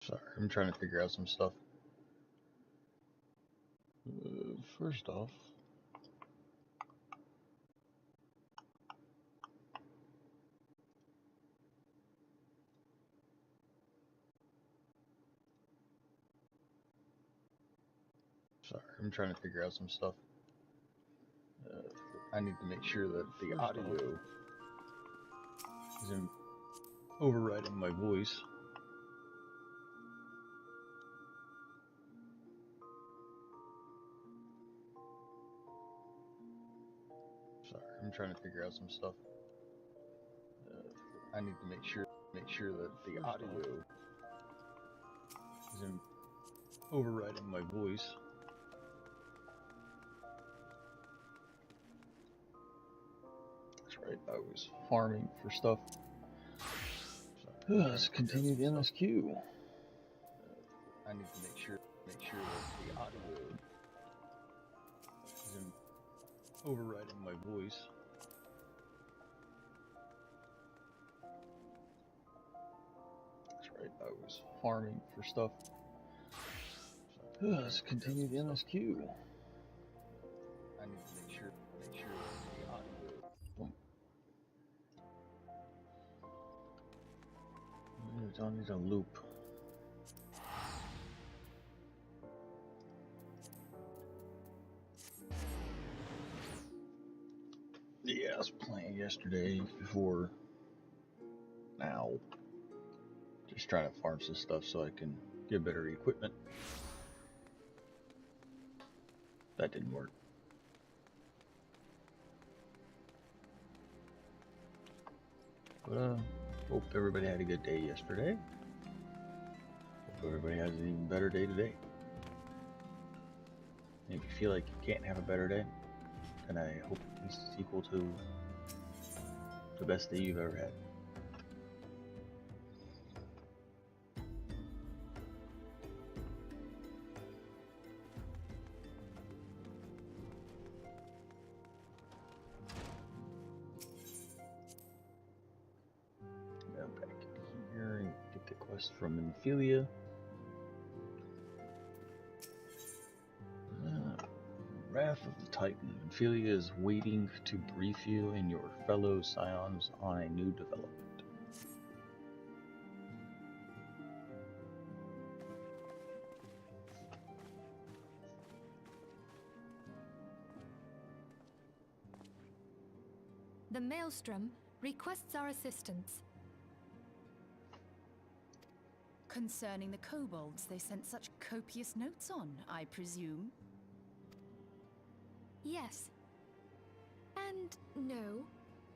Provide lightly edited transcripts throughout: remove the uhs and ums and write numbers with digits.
Sorry, I'm trying to figure out some stuff. First off, I need to make sure that the audio isn't overriding my voice. I'm trying to figure out some stuff. I need to make sure that the audio isn't overriding my voice. That's right, I was farming for stuff. Let's continue the MSQ. I need to make sure that the audio isn't overriding my voice. That's right, I was farming for stuff. Let's continue the MSQ. I need to make sure that the audio. It's on a loop. Yeah, I was playing yesterday before now. Just trying to farm some stuff so I can get better equipment. That didn't work. But hope everybody had a good day yesterday. Hope everybody has an even better day today. And if you feel like you can't have a better day, then I hope it's equal to the best day you've ever had. Go back in here and get the quest from Ophelia. Wrath of the Titan. Ophelia is waiting to brief you and your fellow scions on a new development. The Maelstrom requests our assistance. Concerning the kobolds they sent such copious notes on, I presume? Yes. And no.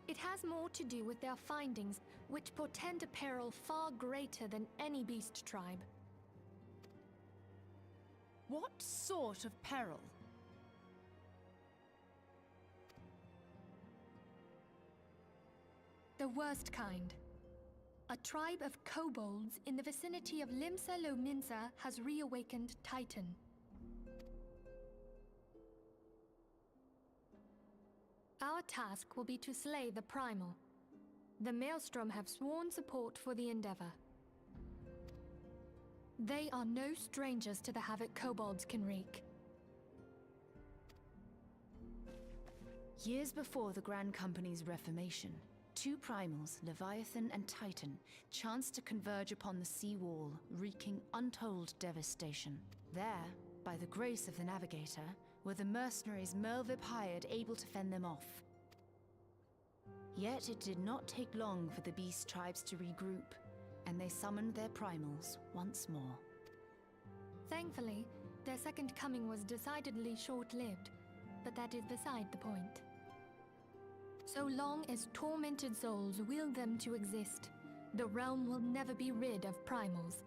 It has more to do with their findings, which portend a peril far greater than any beast tribe. What sort of peril? The worst kind. A tribe of kobolds in the vicinity of Limsa Lominsa has reawakened Titan. Our task will be to slay the Primal. The Maelstrom have sworn support for the endeavor. They are no strangers to the havoc kobolds can wreak. Years before the Grand Company's reformation, two primals, Leviathan and Titan, chanced to converge upon the sea wall, wreaking untold devastation. There, by the grace of the Navigator, were the mercenaries Merlvip hired able to fend them off. Yet it did not take long for the beast tribes to regroup, and they summoned their primals once more. Thankfully, their second coming was decidedly short-lived, but that is beside the point. So long as tormented souls will them to exist, the realm will never be rid of primals.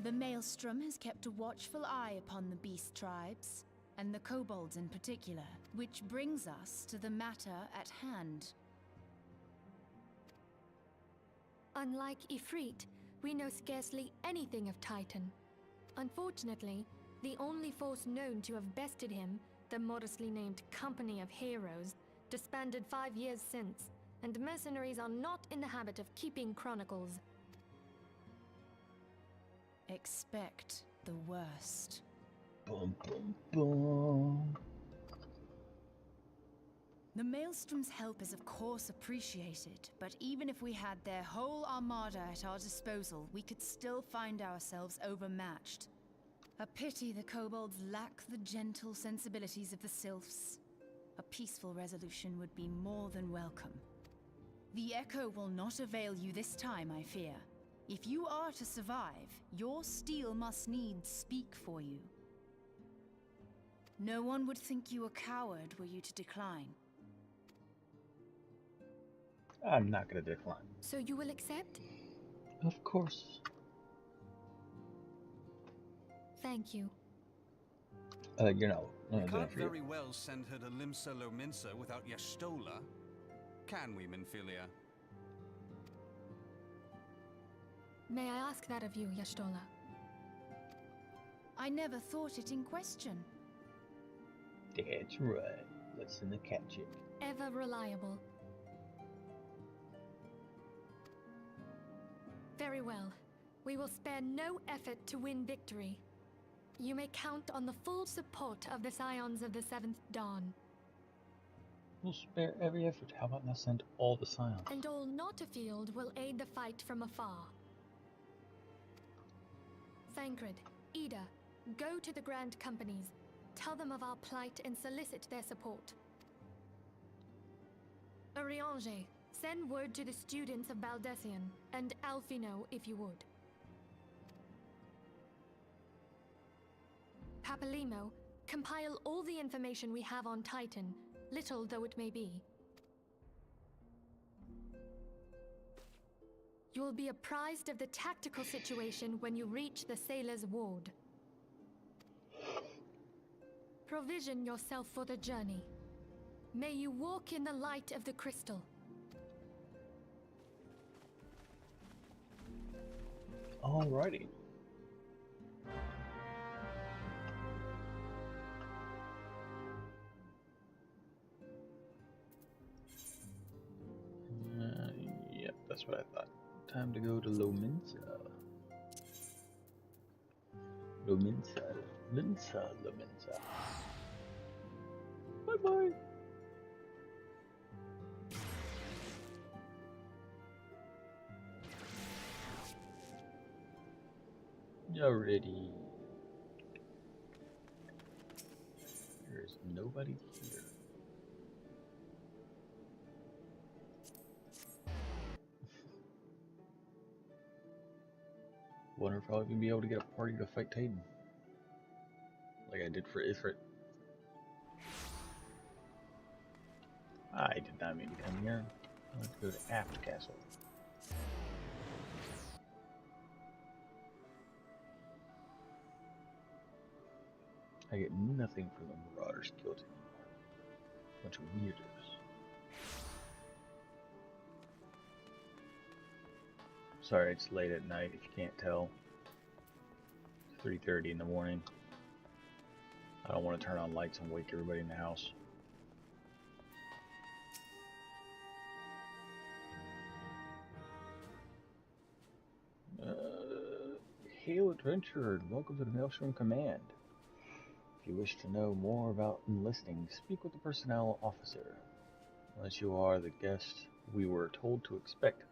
The Maelstrom has kept a watchful eye upon the beast tribes, and the kobolds in particular, which brings us to the matter at hand. Unlike Ifrit, we know scarcely anything of Titan. Unfortunately, the only force known to have bested him, the modestly named Company of Heroes, disbanded 5 years since, and mercenaries are not in the habit of keeping chronicles. Expect the worst. Bum, bum, bum. The Maelstrom's help is of course appreciated, but even if we had their whole armada at our disposal, we could still find ourselves overmatched. A pity the kobolds lack the gentle sensibilities of the sylphs. A peaceful resolution would be more than welcome. The Echo will not avail you this time, I fear. If you are to survive, your steel must needs speak for you. No one would think you a coward were you to decline. I'm not gonna decline. So you will accept? Of course. Thank you. You're not. We No, can't very well send her to Limsa Lominsa without Y'shtola. Can we, Minfilia? May I ask that of you, Y'shtola? I never thought it in question. That's right. Let's send the cat chick. Ever reliable. Very well. We will spare no effort to win victory. You may count on the full support of the Scions of the Seventh Dawn. We'll spare every effort. How about now send all the scions? And all not afield will aid the fight from afar. Thancred, Ida, go to the Grand Companies. Tell them of our plight and solicit their support. Urianger, send word to the students of Baldessian, and Alfino if you would. Papalimo, compile all the information we have on Titan, little though it may be. You will be apprised of the tactical situation when you reach the Sailor's Ward. Provision yourself for the journey. May you walk in the light of the crystal. Alrighty. Yep, that's what I thought. Time to go to Lominsa. Lominsa. Bye-bye. You're ready. There's nobody here. Wonder if I'll even be able to get a party to fight Titan. Like I did for Ifrit. I did not mean to come here. I want to go to Aft Castle. I get nothing from the Marauders Guild anymore. Bunch of weirdos. Sorry, it's late at night if you can't tell. It's 3:30 in the morning. I don't want to turn on lights and wake everybody in the house. Hail adventurer, welcome to the Maelstrom Command. If you wish to know more about enlisting, speak with the personnel officer. Unless you are the guest we were told to expect.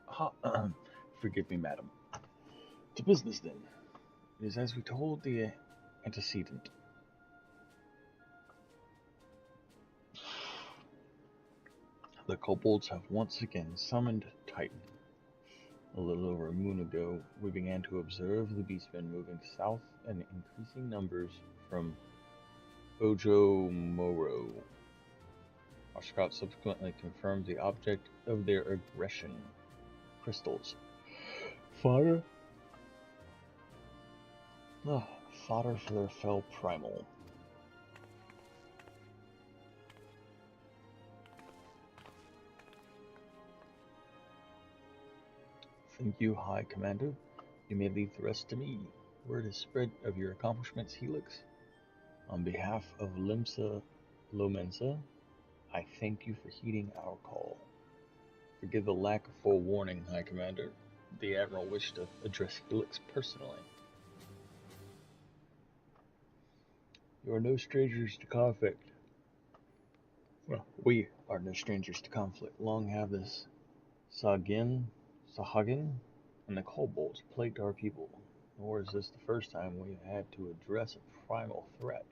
Forgive me, madam. To business, then. It is as we told the antecedent. The kobolds have once again summoned Titan. A little over a moon ago, we began to observe the beastmen moving south in increasing numbers from Ojo Moro. Our scouts subsequently confirmed the object of their aggression. Crystals. Fodder? Fodder for their fell primal. Thank you, High Commander. You may leave the rest to me. Word is spread of your accomplishments, Helix. On behalf of Limsa Lominsa, I thank you for heeding our call. Forgive the lack of forewarning, High Commander. The Admiral wished to address Helix personally. You are no strangers to conflict. Well, we are no strangers to conflict. Long have this Sahagin, and the kobolds plagued our people. Nor is this the first time we have had to address a primal threat.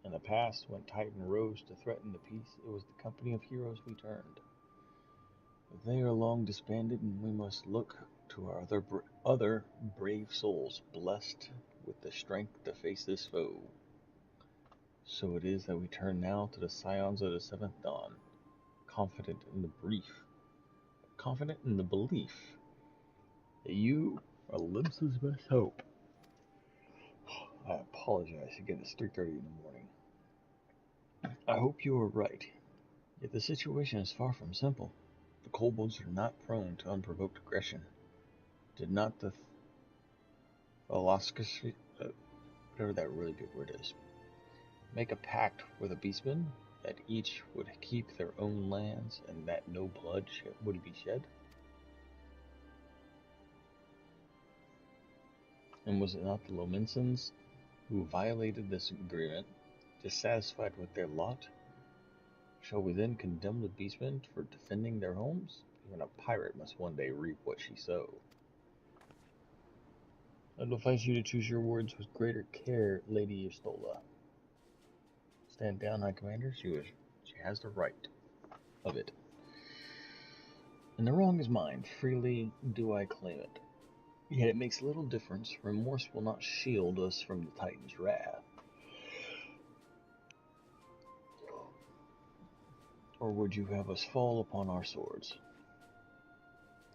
In the past, when Titan rose to threaten the peace, it was the company of heroes we turned. But they are long disbanded, and we must look to our other brave souls, blessed with the strength to face this foe. So it is that we turn now to the Scions of the Seventh Dawn, confident in the belief that you are Limsa's best hope. I apologize again, it's 3:30 in the morning. I hope you are right, yet the situation is far from simple. The kobolds are not prone to unprovoked aggression. Did not the Philosophy, whatever that really big word is, make a pact with the beastmen that each would keep their own lands and that no blood would be shed? And was it not the Lominsons who violated this agreement, dissatisfied with their lot? Shall we then condemn the beastmen for defending their homes? Even a pirate must one day reap what she sowed. I advise you to choose your words with greater care, Lady Yastola. Stand down, High Commander. She has the right of it. And the wrong is mine. Freely do I claim it. Yet it makes little difference. Remorse will not shield us from the Titan's wrath. Or would you have us fall upon our swords?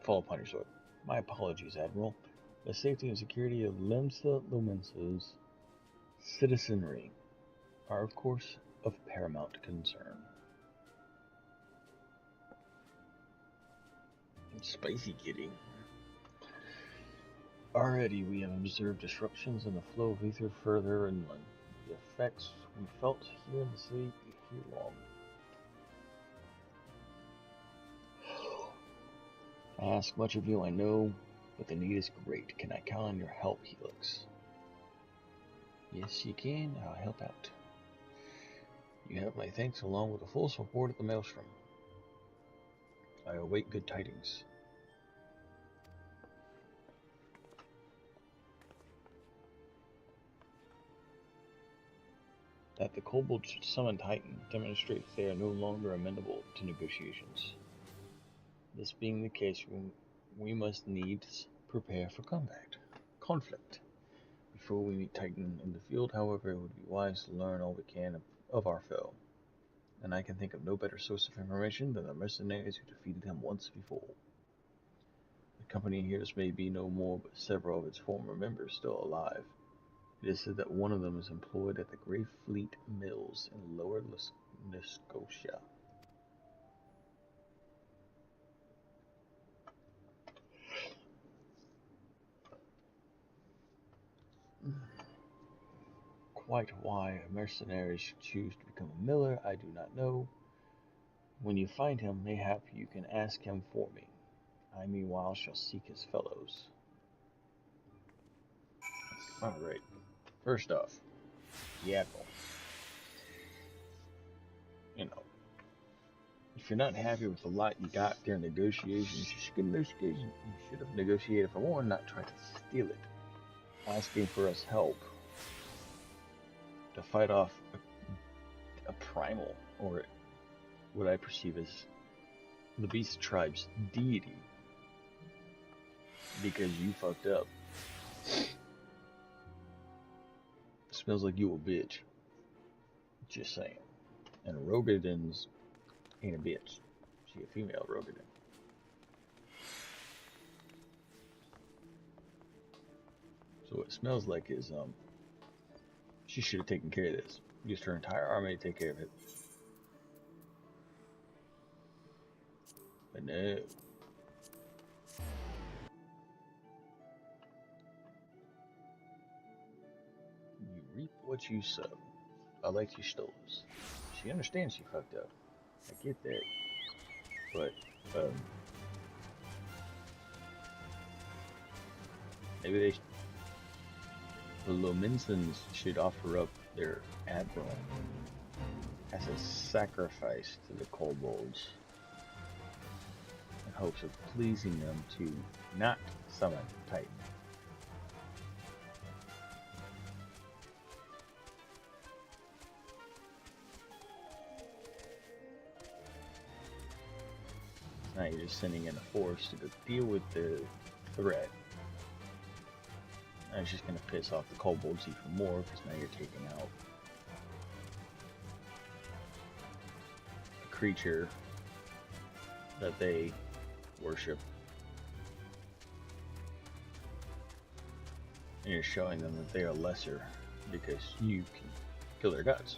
Fall upon your sword. My apologies, Admiral. The safety and security of Limsa Lumensa's citizenry are, of course, of paramount concern. Spicy kitty. Already we have observed disruptions in the flow of ether further inland. The effects we felt here in the city here long. I ask much of you, I know, but the need is great. Can I count on your help, Helix? Yes, you can. I'll help out. You have my thanks along with the full support of the Maelstrom. I await good tidings. That the kobolds should summon Titan demonstrates they are no longer amenable to negotiations. This being the case, we must needs prepare for conflict. Before we meet Titan in the field, however, it would be wise to learn all we can of our foe. And I can think of no better source of information than the mercenaries who defeated him once before. The company here may be no more, but several of its former members still alive. It is said that one of them is employed at the Grey Fleet Mills in Lower Scotia. Quite why a mercenary should choose to become a miller, I do not know. When you find him, mayhap you can ask him for me. I meanwhile shall seek his fellows. Alright, first off, the Admiral. You know, if you're not happy with the lot you got during negotiations, you should have negotiated for more and not try to steal it. Asking for us help to fight off a primal, or what I perceive as the Beast Tribe's deity, because you fucked up. Smells like you a bitch. Just saying. And Rogadins ain't a bitch. She a female Rogadin. So what it smells like is, she should have taken care of this. Used her entire army to take care of it. But no. You reap what you sow. I like your stoves. She understands she fucked up. I get that. but maybe the Lominsons should offer up their admiral as a sacrifice to the kobolds in hopes of pleasing them to not summon Titan. Now you're just sending in a force to deal with the threat. And it's just going to piss off the kobolds even more because now you're taking out a creature that they worship. And you're showing them that they are lesser because you can kill their gods.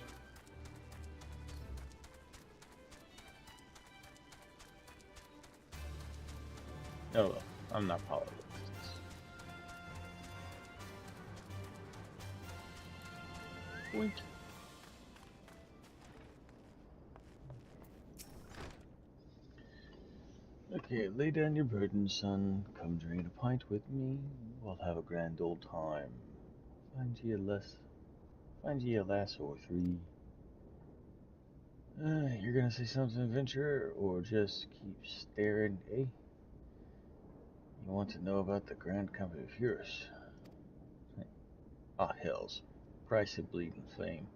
Oh well, I'm not politics. Wink. Okay, lay down your burden, son. Come drain a pint with me. We'll have a grand old time. Find ye a lass or three. You're gonna say something, adventurer, or just keep staring, eh? You want to know about the Grand Company of Heroes? Ah, hells. Price of bleeding flame.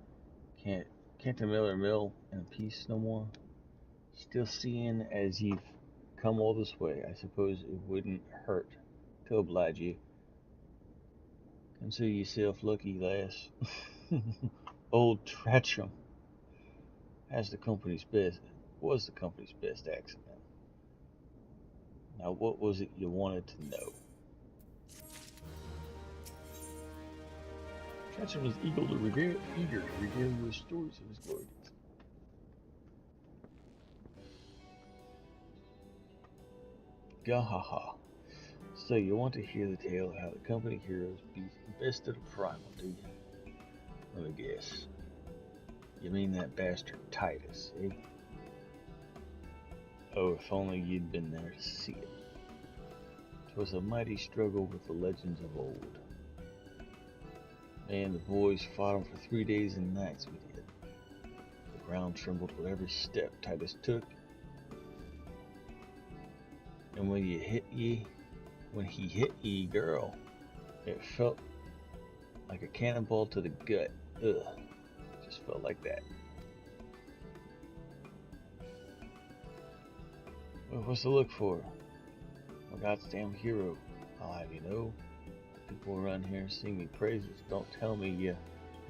Can't the miller mill in peace no more? Still seeing as you've come all this way, I suppose it wouldn't hurt to oblige you. Consider yourself lucky, lass. Old Tratcham was the company's best accent. Now, what was it you wanted to know? Tratcham was eager to regale you with stories of his glory. Gahaha. So you want to hear the tale of how the company heroes bested a primal, do you? Let me guess. You mean that bastard Titus, eh? Oh, if only you'd been there to see it. 'Twas a mighty struggle with the legends of old. Man, the boys fought him for 3 days and nights with you. The ground trembled with every step Titus took. And when he hit ye, girl, it felt like a cannonball to the gut. Ugh. Just felt like that. Well, what's to look for? I'm a goddamn hero, I'll have you know. People around here sing me praises. Don't tell me you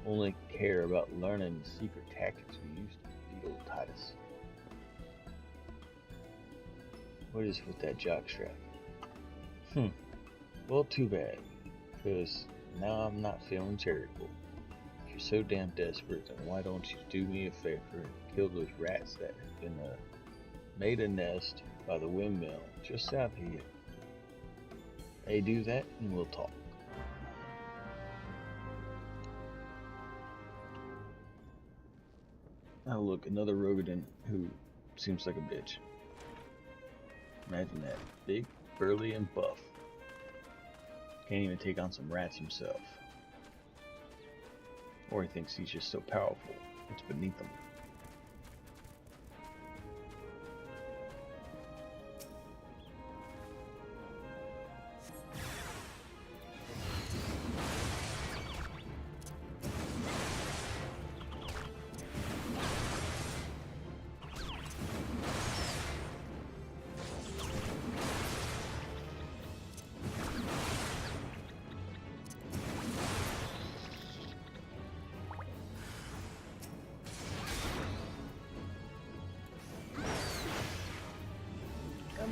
only care about learning the secret tactics we used to beat old Titus. What is with that jockstrap? Well, too bad, because now I'm not feeling charitable. If you're so damn desperate, then why don't you do me a favor and kill those rats that have been made a nest by the windmill just south of here? Hey, do that and we'll talk. Now look, another Rogadin who seems like a bitch. Imagine that. Big, burly, and buff. Can't even take on some rats himself. Or he thinks he's just so powerful, it's beneath him.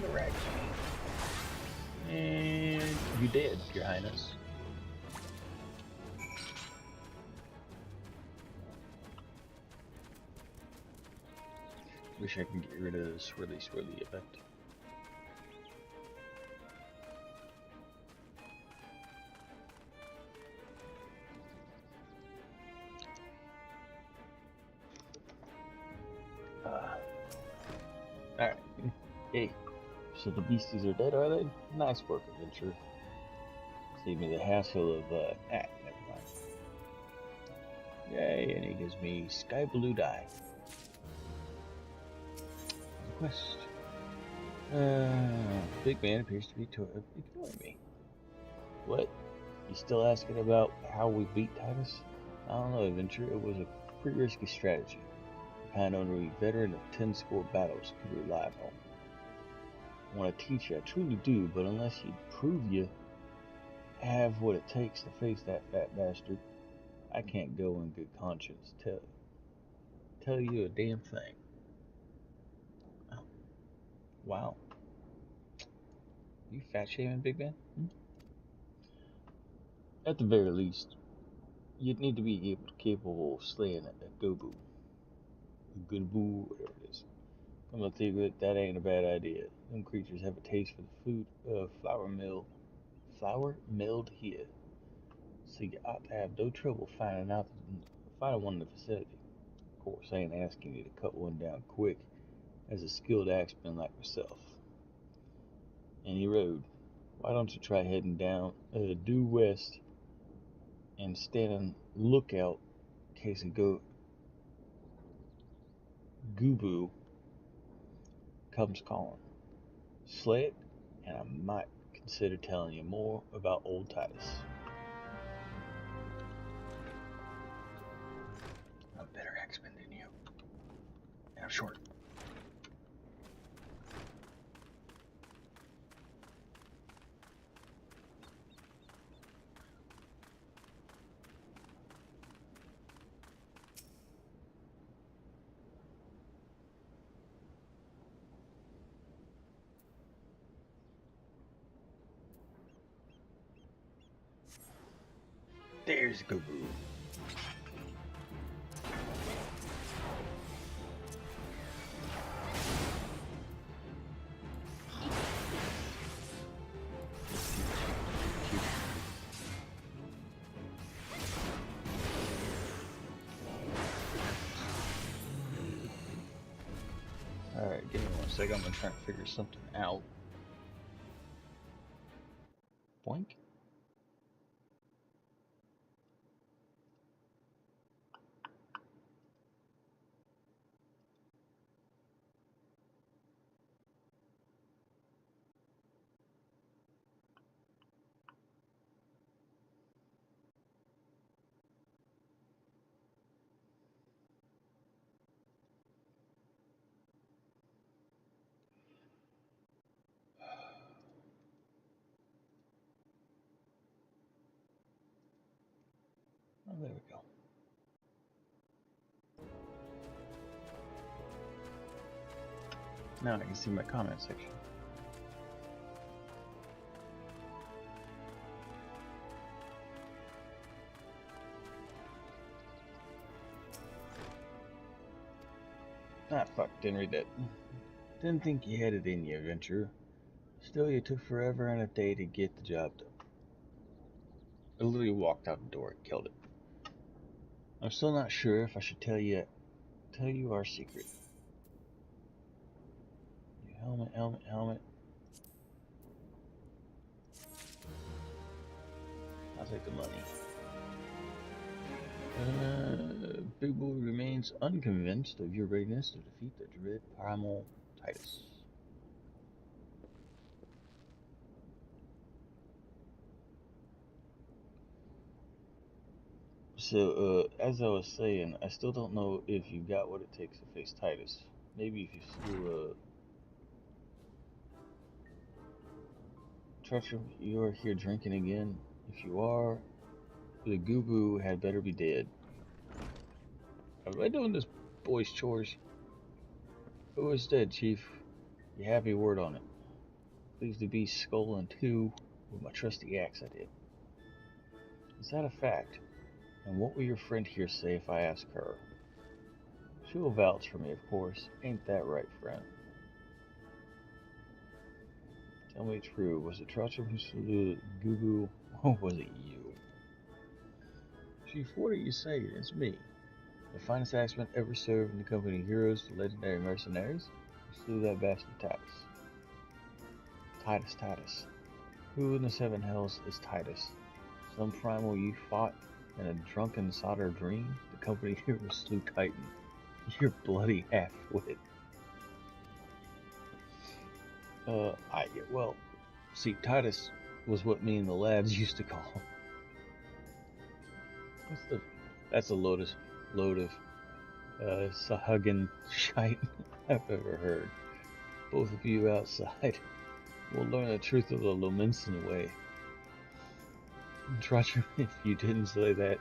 The rat. And you did, Your Highness. Wish I could get rid of this swirly effect. Alright. Hey, so the beasties are dead, are they? Nice work, adventurer. Save me the hassle of, never mind. Yay, and he gives me sky blue dye. Quest. Big man appears to be ignoring me. What? You still asking about how we beat Titus? I don't know, adventurer. It was a pretty risky strategy. The kind only a veteran of 10 score battles could rely on. I want to teach you, I truly do, but unless you prove you have what it takes to face that fat bastard, I can't go in good conscience tell you a damn thing. Oh, wow. You fat shaming, big man? At the very least, you'd need to be capable of slaying a gobu. A gobu, whatever it is. Come to think of it, that ain't a bad idea. Them creatures have a taste for the food flour milled here. So you ought to have no trouble finding one in the vicinity. Of course, I ain't asking you to cut one down quick, as a skilled axeman like myself. Any road. Why don't you try heading down due west and stand on lookout in case a Gubu comes calling. Slay it, and I might consider telling you more about old Titus. I'm a better axeman than you. And I'm short. There's Gubu. Alright, give me 1 second. I'm gonna try and figure something out. Boink. Oh, there we go. Now I can see my comment section. Ah, fuck, didn't read that. Didn't think you had it in you, adventurer. Still, you took forever and a day to get the job done. I literally walked out the door and killed it. I'm still not sure if I should tell you our secret. Your helmet. I'll take the money. Big Boy remains unconvinced of your readiness to defeat the dread primal Titus. So, as I was saying, I still don't know if you got what it takes to face Titus. Maybe if you slew Trutcher, you are here drinking again. If you are, the Gubu had better be dead. Am I doing this boy's chores? Who is dead, Chief? You have a word on it. Please the beast skull in two with my trusty axe I did. Is that a fact? And what will your friend here say if I ask her? She will vouch for me, of course. Ain't that right, friend? Tell me true. Was it Trotchum who slew Gugu, or was it you? Chief, what are you saying? It's me. The finest axeman ever served in the company of heroes, the legendary mercenaries. Who slew that bastard Titus. Titus. Who in the seven hells is Titus? Some primal you fought in a drunken solder dream? The company hero slew Titan. You're bloody half-wit. Well, see, Titus was what me and the lads used to call him. That's a load of Sahagin shite I've ever heard. Both of you outside will learn the truth of the Lominson way. Trust me, if you didn't say that,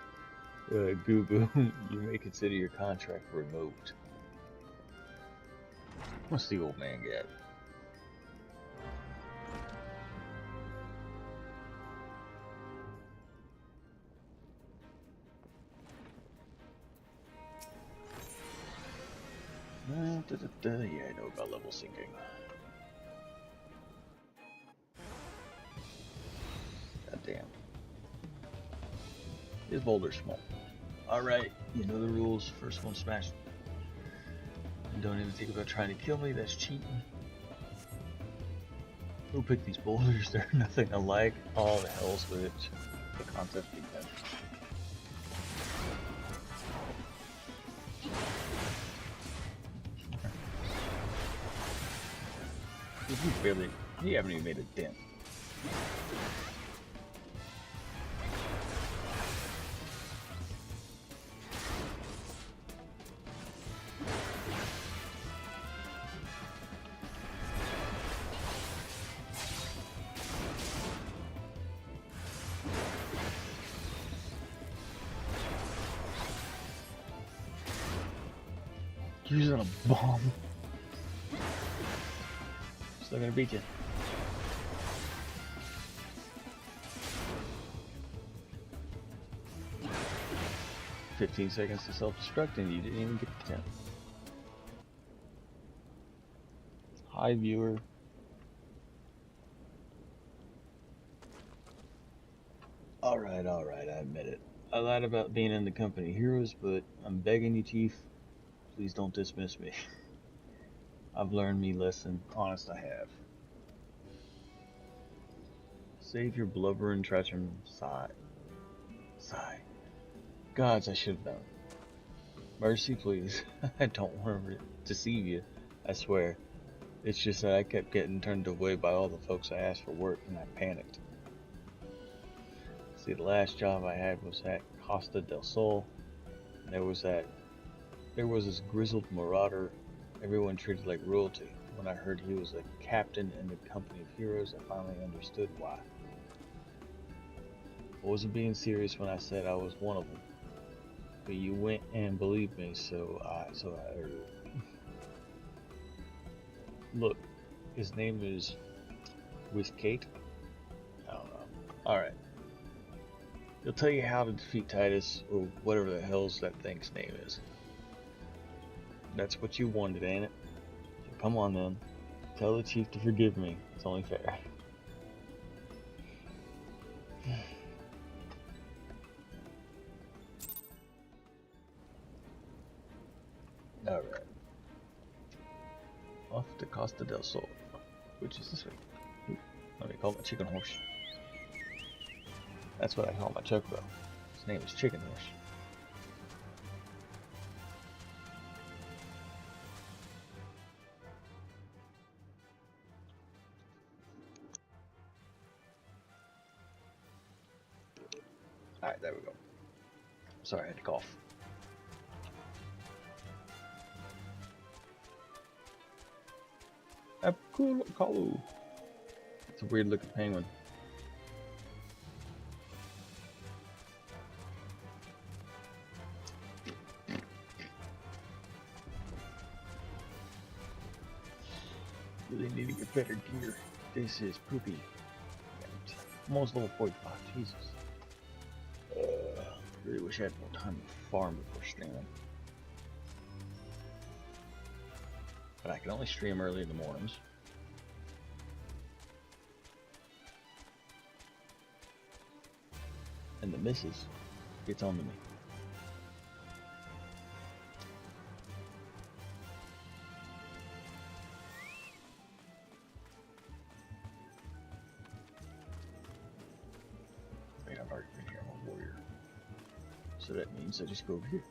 goo-goo, you may consider your contract revoked. What's the old man get? Yeah, I know about level syncing. God damn. His boulder's small. Alright, you know the rules. First one smashed. And don't even think about trying to kill me, that's cheating. Who picked these boulders? They're nothing alike. All the hell's with it. The concept being done. You haven't even made a dent. Using a bomb. Still gonna beat you. "15 seconds to self-destruct and you didn't even get the 10. Hi, viewer. Alright, I admit it. I lied about being in the company heroes, but I'm begging you, Chief, please don't dismiss me. I've learned me lesson. Honest, I have. Save your blubber and treachery. Sigh. Gods, I should have known. Mercy, please. I don't want to deceive you, I swear. It's just that I kept getting turned away by all the folks I asked for work, and I panicked. See, the last job I had was at Costa del Sol, and there was this grizzled marauder everyone treated like royalty. When I heard he was a captain in the company of heroes, I finally understood why. I wasn't being serious when I said I was one of them. But you went and believed me, so I heard. Look, his name is Whiskate. I don't know. Alright. He'll tell you how to defeat Titus, or whatever the hell's that thing's name is. That's what you wanted, ain't it? So come on then. Tell the chief to forgive me. It's only fair. Alright. Off to Costa del Sol, which is this way. Ooh, let me call my chicken horse. That's what I call my chocobo. His name is Chicken Horse. Alright, there we go. Sorry, I had to cough. Apkulu. It's a weird looking penguin. Really need to get better gear. This is poopy. Almost level 45. Jesus. Really wish I had more time to farm before streaming. But I can only stream early in the mornings. And the missus gets on to me. So that means I just go over here.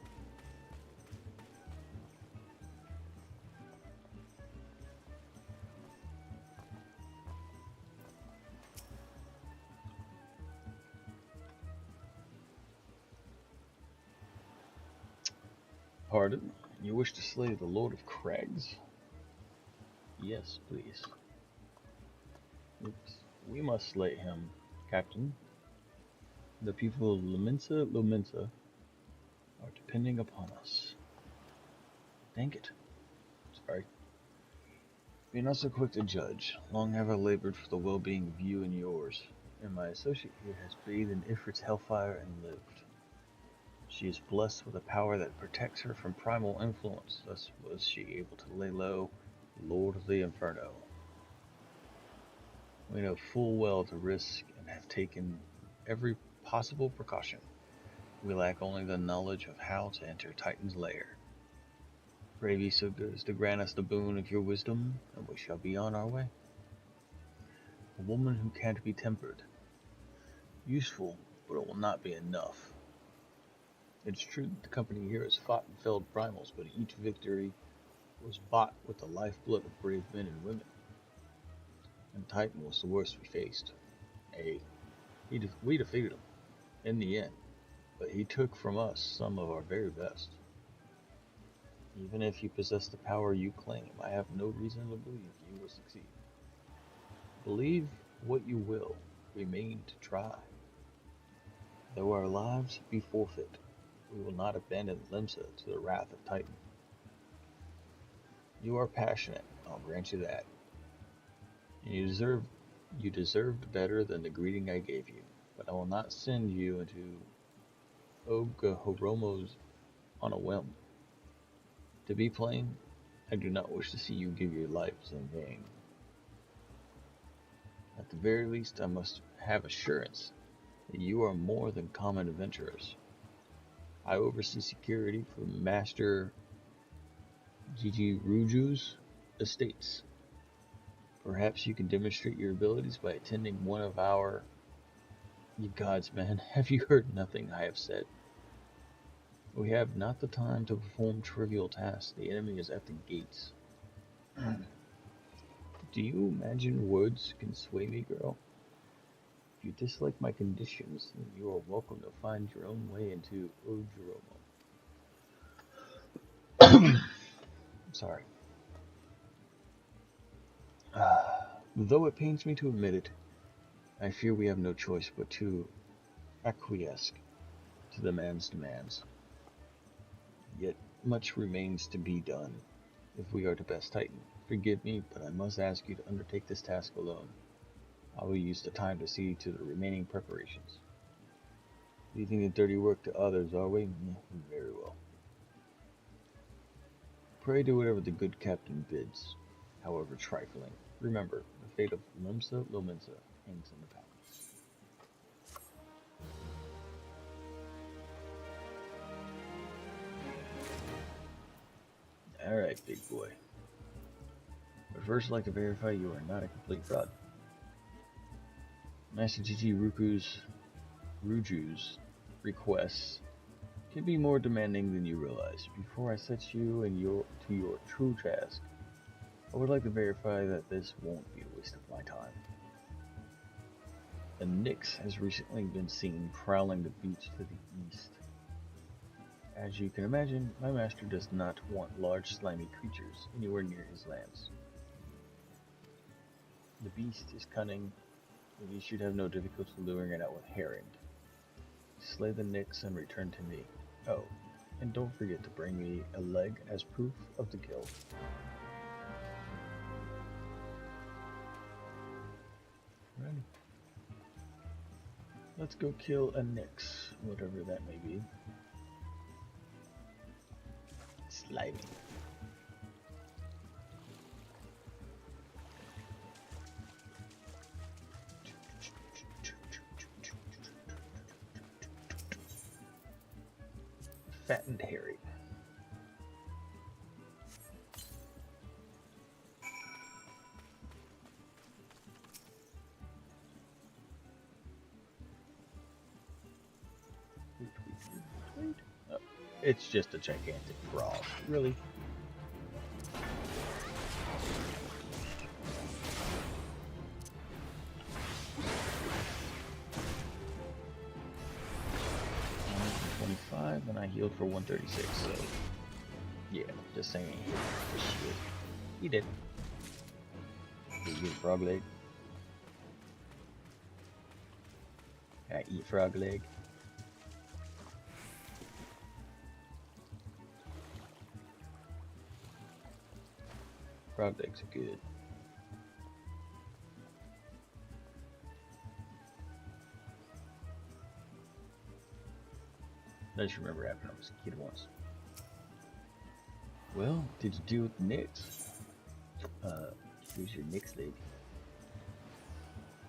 Pardon? You wish to slay the Lord of Crags? Yes, please. Oops. We must slay him, Captain. The people of Lumensa are depending upon us. Dang it. Sorry. Be not so quick to judge. Long have I labored for the well-being of you and yours, and my associate here has bathed in Ifrit's hellfire and lived. She is blessed with a power that protects her from primal influence, thus was she able to lay low Lord of the Inferno. We know full well the risk and have taken every possible precaution. We lack only the knowledge of how to enter Titan's lair. Pray be so good as to grant us the boon of your wisdom, and we shall be on our way. A woman who can't be tempered. Useful, but it will not be enough. It's true that the company here has fought and felled primals, but each victory was bought with the lifeblood of brave men and women. And Titan was the worst we faced. We defeated him, in the end, but he took from us some of our very best. Even if you possess the power you claim, I have no reason to believe you will succeed. Believe what you will, remain to try. Though our lives be forfeit, we will not abandon Limsa to the wrath of Titan. You are passionate, I'll grant you that. And you deserved better than the greeting I gave you, but I will not send you into Ogahoromo's on a whim. To be plain, I do not wish to see you give your lives in vain. At the very least, I must have assurance that you are more than common adventurers. I oversee security for Master Gigi Ruju's estates. Perhaps you can demonstrate your abilities by attending one of our... You gods, man, have you heard nothing I have said? We have not the time to perform trivial tasks. The enemy is at the gates. Do you imagine words can sway me, girl? If you dislike my conditions, then you are welcome to find your own way into Ojoromo. Sorry. Though it pains me to admit it, I fear we have no choice but to acquiesce to the man's demands. Yet much remains to be done if we are to best Titan. Forgive me, but I must ask you to undertake this task alone. I will use the time to see to the remaining preparations. Leaving the dirty work to others, are we? Very well. Pray do whatever the good captain bids, however trifling. Remember, the fate of Limsa Lominsa hangs in the balance. Alright, big boy. But first, I'd like to verify you are not a complete fraud. Master Gigi Ruju's requests can be more demanding than you realize. Before I set you and to your true task, I would like to verify that this won't be a waste of my time. A Nyx has recently been seen prowling the beach to the east. As you can imagine, my master does not want large slimy creatures anywhere near his lands. The beast is cunning, and you should have no difficulty luring it out with herring. Slay the Nyx and return to me. Oh, and don't forget to bring me a leg as proof of the kill. Ready. Let's go kill a Nyx, whatever that may be. Slimy. Fat and hairy. It's just a gigantic frog. Really? And I healed for 136, so yeah, just saying for shit. He did. Did you get frog leg? Can I eat frog leg? Frog legs are good. I just remember having I was a kid once. Well, did you deal with the Knicks? Here's your Knicks leg.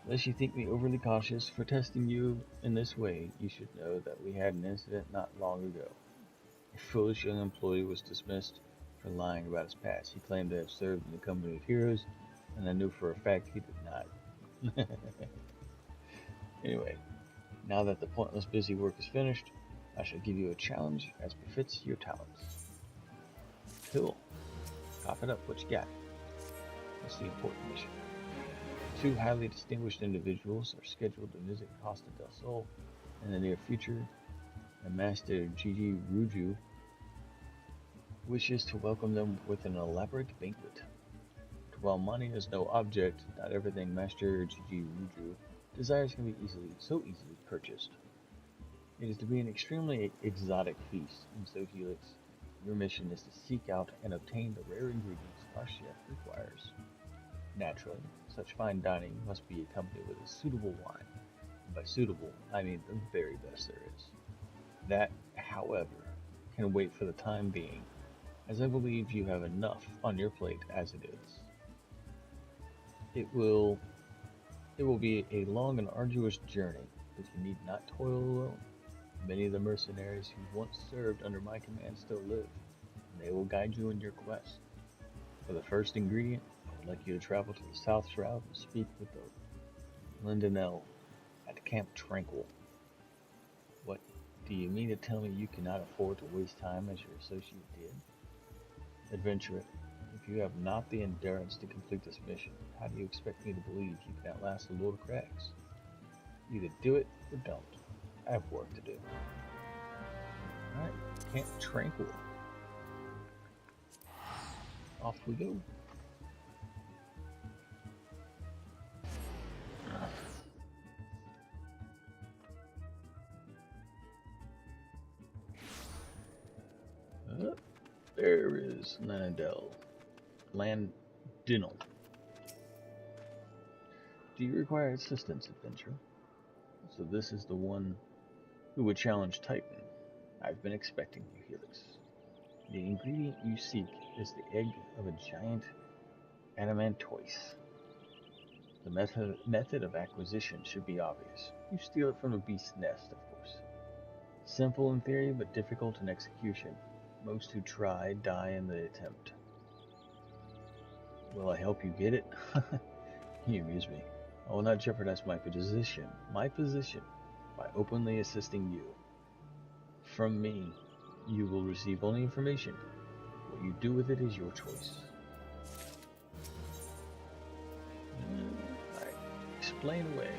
Unless you think me overly cautious for testing you in this way, you should know that we had an incident not long ago. A foolish young employee was dismissed for lying about his past. He claimed to have served in the company of heroes, and I knew for a fact he did not. Anyway, now that the pointless busy work is finished, I shall give you a challenge as befits your talents. Cool. Cough it up, what you got? What's the important mission? 2 highly distinguished individuals are scheduled to visit Costa del Sol in the near future, and Master Gigi Ruju wishes to welcome them with an elaborate banquet. While money is no object, not everything Master Gigi Ruju desires can be so easily purchased. It is to be an extremely exotic feast, and so Helix, your mission is to seek out and obtain the rare ingredients our chef requires. Naturally, such fine dining must be accompanied with a suitable wine. And by suitable, I mean the very best there is. That, however, can wait for the time being, as I believe you have enough on your plate as it is. It will be a long and arduous journey, but you need not toil alone. Many of the mercenaries who once served under my command still live, and they will guide you in your quest. For the first ingredient, I would like you to travel to the South Shroud and speak with the Lindonell at Camp Tranquil. What, do you mean to tell me you cannot afford to waste time as your associate did? Adventurer, if you have not the endurance to complete this mission, how do you expect me to believe you can outlast the Lord of Crags? Either do it or don't. I have work to do. Alright, Camp Tranquil. Off we go. There is Landinal. Do you require assistance, adventurer? So this is the one who would challenge Titan. I've been expecting you, Helix. The ingredient you seek is the egg of a giant adamantoise. The method of acquisition should be obvious. You steal it from the beast's nest, of course. Simple in theory, but difficult in execution. Most who try die in the attempt. Will I help you get it? You amuse me. I will not jeopardize my position, by openly assisting you. From me, you will receive only information. What you do with it is your choice. Alright, explain away.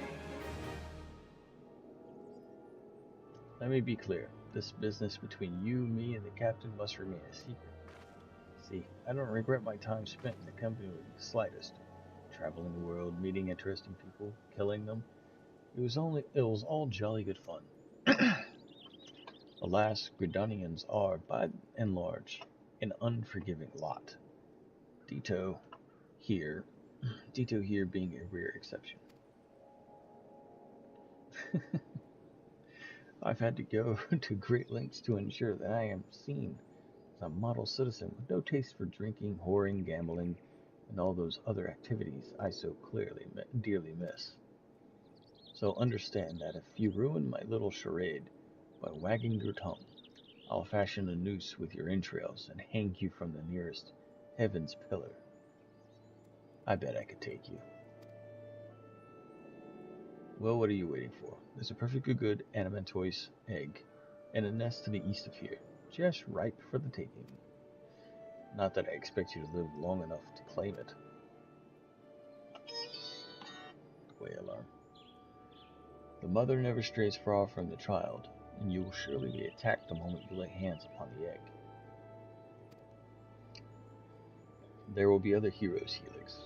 Let me be clear. This business between you, me, and the captain must remain a secret. See, I don't regret my time spent in the company with the slightest. Traveling the world, meeting interesting people, killing them. It was all jolly good fun. Alas, Gridanians are, by and large, an unforgiving lot. Ditto here being a rare exception. I've had to go to great lengths to ensure that I am seen as a model citizen with no taste for drinking, whoring, gambling, and all those other activities I so dearly miss. So understand that if you ruin my little charade by wagging your tongue, I'll fashion a noose with your entrails and hang you from the nearest heaven's pillar. I bet I could take you. Well, what are you waiting for? There's a perfectly good adamantoise egg and a nest to the east of here. just ripe for the taking. Not that I expect you to live long enough to claim it. Way alarm. The mother never strays far from the child, and you will surely be attacked the moment you lay hands upon the egg. There will be other heroes, Helix.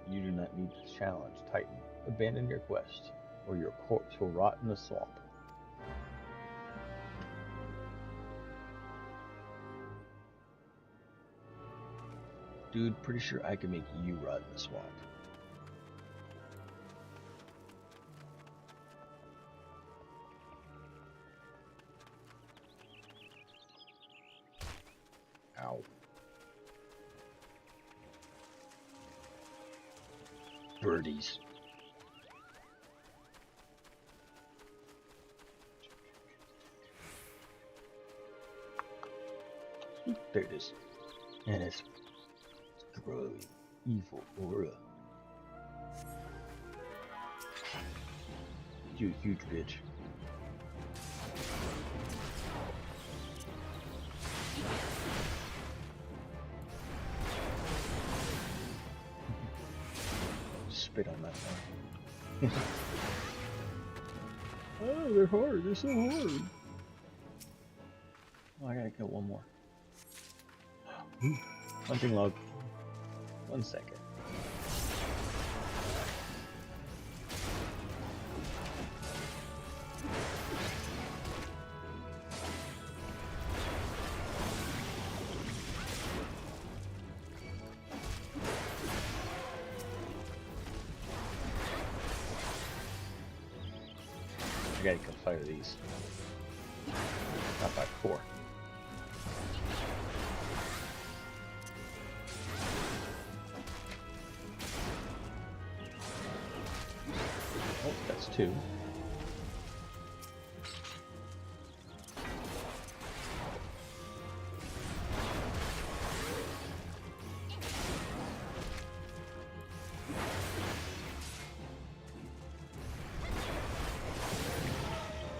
You do not need to challenge Titan. Abandon your quest, or your corpse will rot in the swamp. Dude, pretty sure I can make you rot in the swamp. Ow. Birdies. There it is. And it's growing evil aura. You huge bitch. Spit on that one. Oh, they're hard. They're so hard. Oh, I gotta kill one more. Ooh, hunting log. 1 second. I gotta kill 5 of these. Not 5, 4. Oh, that's 2.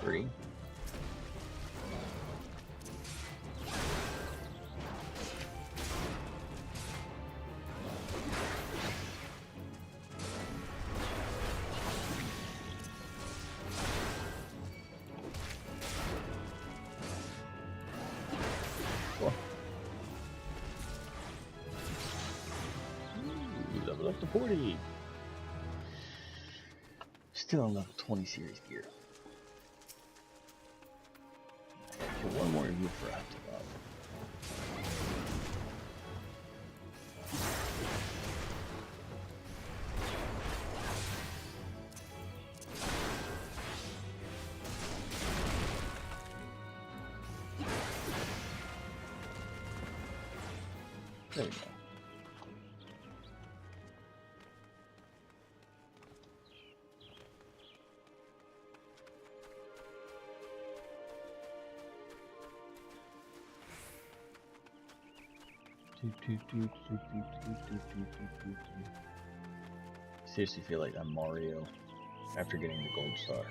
Three. Four. Ooh, level up to 40. Still on level 20 series gear. Kill one more of you for after that. There we go. Seriously feel like I'm Mario after getting the gold star.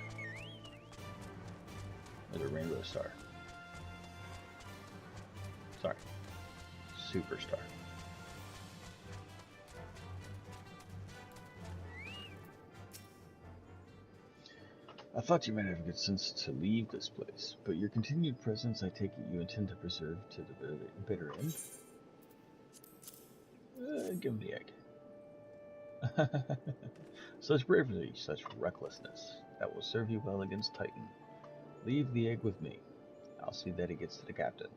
Or the rainbow star. Sorry. Superstar. I thought you might have good sense to leave this place, but your continued presence I take it you intend to preserve to the bitter end? Give him the egg. Such bravery, such recklessness. That will serve you well against Titan. Leave the egg with me. I'll see that it gets to the captain.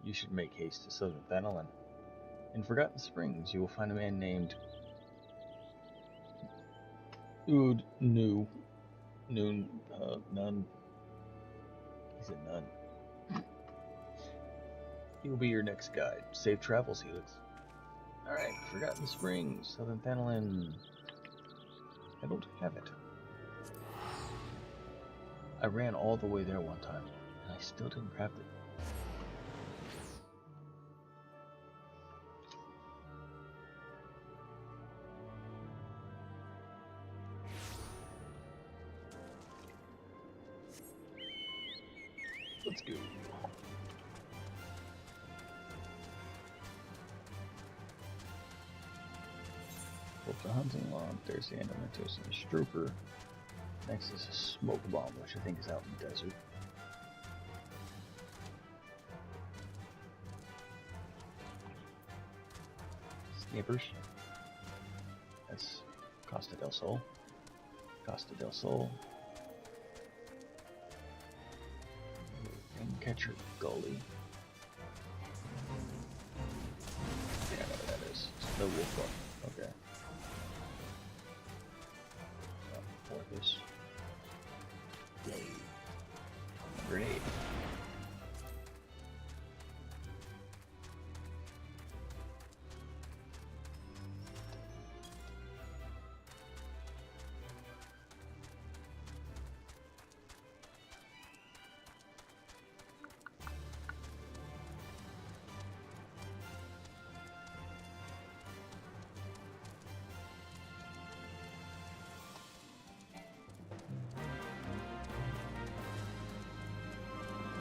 You should make haste to Southern Thanalin. In Forgotten Springs, you will find a man named None. He's a nun. He will be your next guide. Safe travels, Helix. Alright, Forgotten Springs, Southern Thanalin. I don't have it. I ran all the way there one time, and I still didn't craft it. Let's go. Both the hunting lawn, Thursday and Mentos and the Strooper. Next is a smoke bomb, which I think is out in the desert. Snipers. That's Costa del Sol. Costa del Sol. And Catcher Gully. Yeah, I know what that is. It's the wolf one. Okay. Porpoise. Grenade.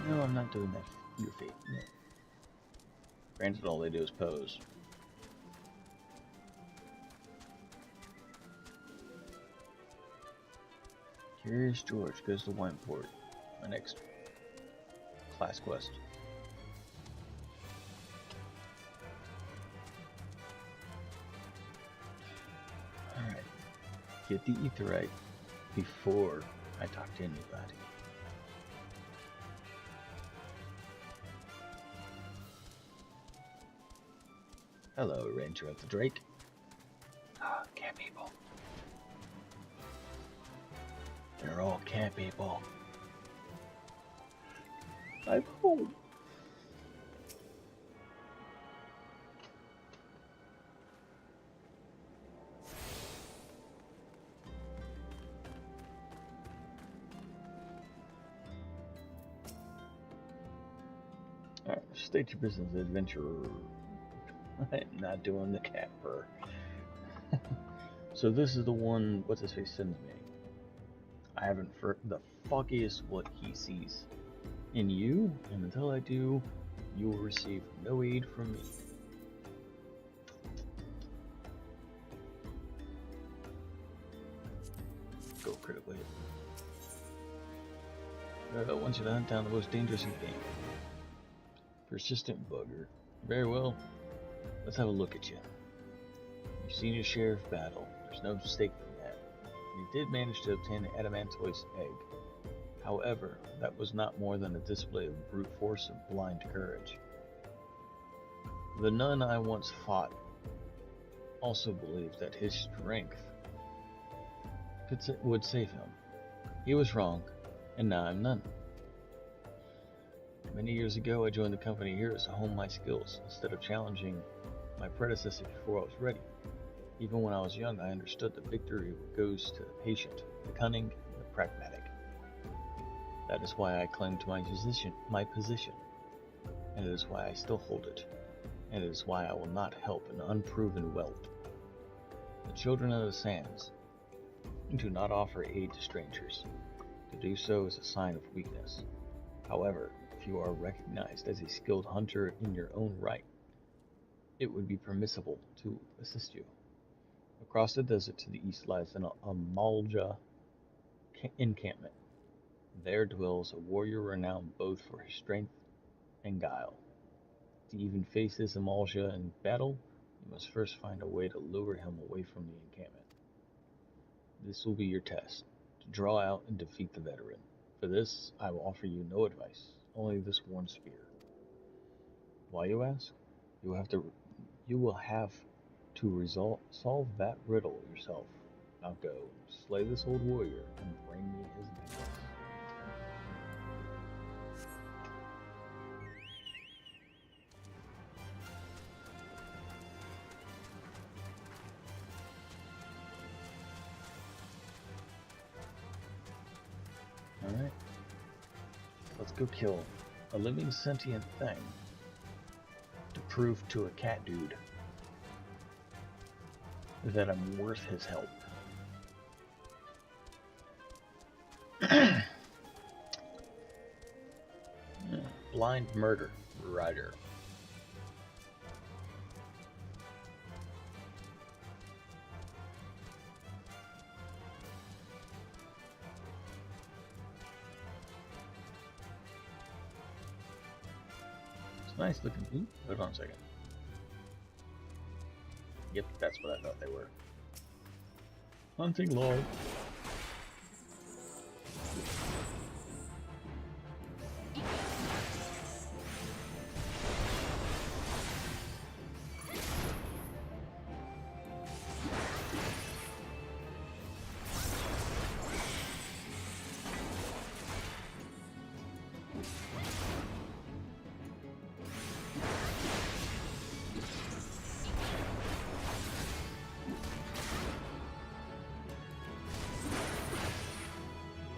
No, I'm not doing that for your fate. No. Granted, all they do is pose. Curious George goes to Wineport. My next class quest. Alright. Get the etherite before I talk to anybody. Hello, Ranger of the Drake. Ah, cat people. They're all cat people. I'm home. Alright, state your business, adventurer. I'm not doing the cat purr. So this is the one, what's his face sends me. I haven't for the fuckiest what he sees in you, and until I do, you will receive no aid from me. Go critically. I want you to hunt down the most dangerous in the game. Persistent bugger. Very well. Let's have a look at you. You've seen your share of battle. There's no mistake in that. You did manage to obtain an adamantoise egg. However, that was not more than a display of brute force and blind courage. The nun I once fought also believed that his strength would save him. He was wrong, and now I'm none. Many years ago, I joined the company here to hone my skills instead of challenging my predecessor before I was ready. Even when I was young, I understood that victory goes to the patient, the cunning, and the pragmatic. That is why I claim to my position, and it is why I still hold it, and it is why I will not help an unproven whelp. The children of the sands do not offer aid to strangers. To do so is a sign of weakness. However, if you are recognized as a skilled hunter in your own right, it would be permissible to assist you. Across the desert to the east lies an Amalja encampment. There dwells a warrior renowned both for his strength and guile. To even face this Amalja in battle, you must first find a way to lure him away from the encampment. This will be your test, to draw out and defeat the veteran. For this, I will offer you no advice, only this worn spear. Why, you ask? You will have to solve that riddle yourself. Now go, slay this old warrior, and bring me his necklace. Alright. Let's go kill a living sentient thing to prove to a cat dude that I'm worth his help. Blind murder rider. Nice looking. Ooh, hold on a second. Yep, that's what I thought they were. Hunting log.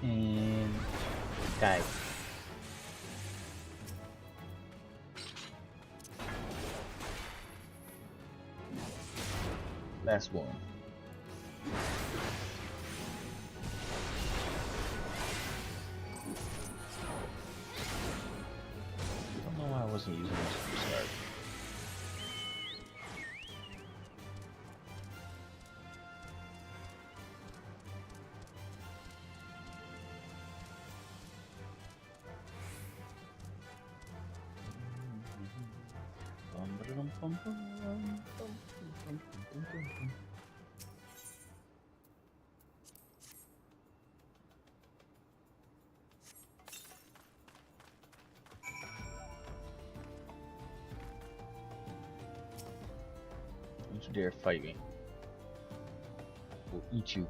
And die. Last one. I don't know why I wasn't using this to start. Don't you dare fight me. We'll eat you.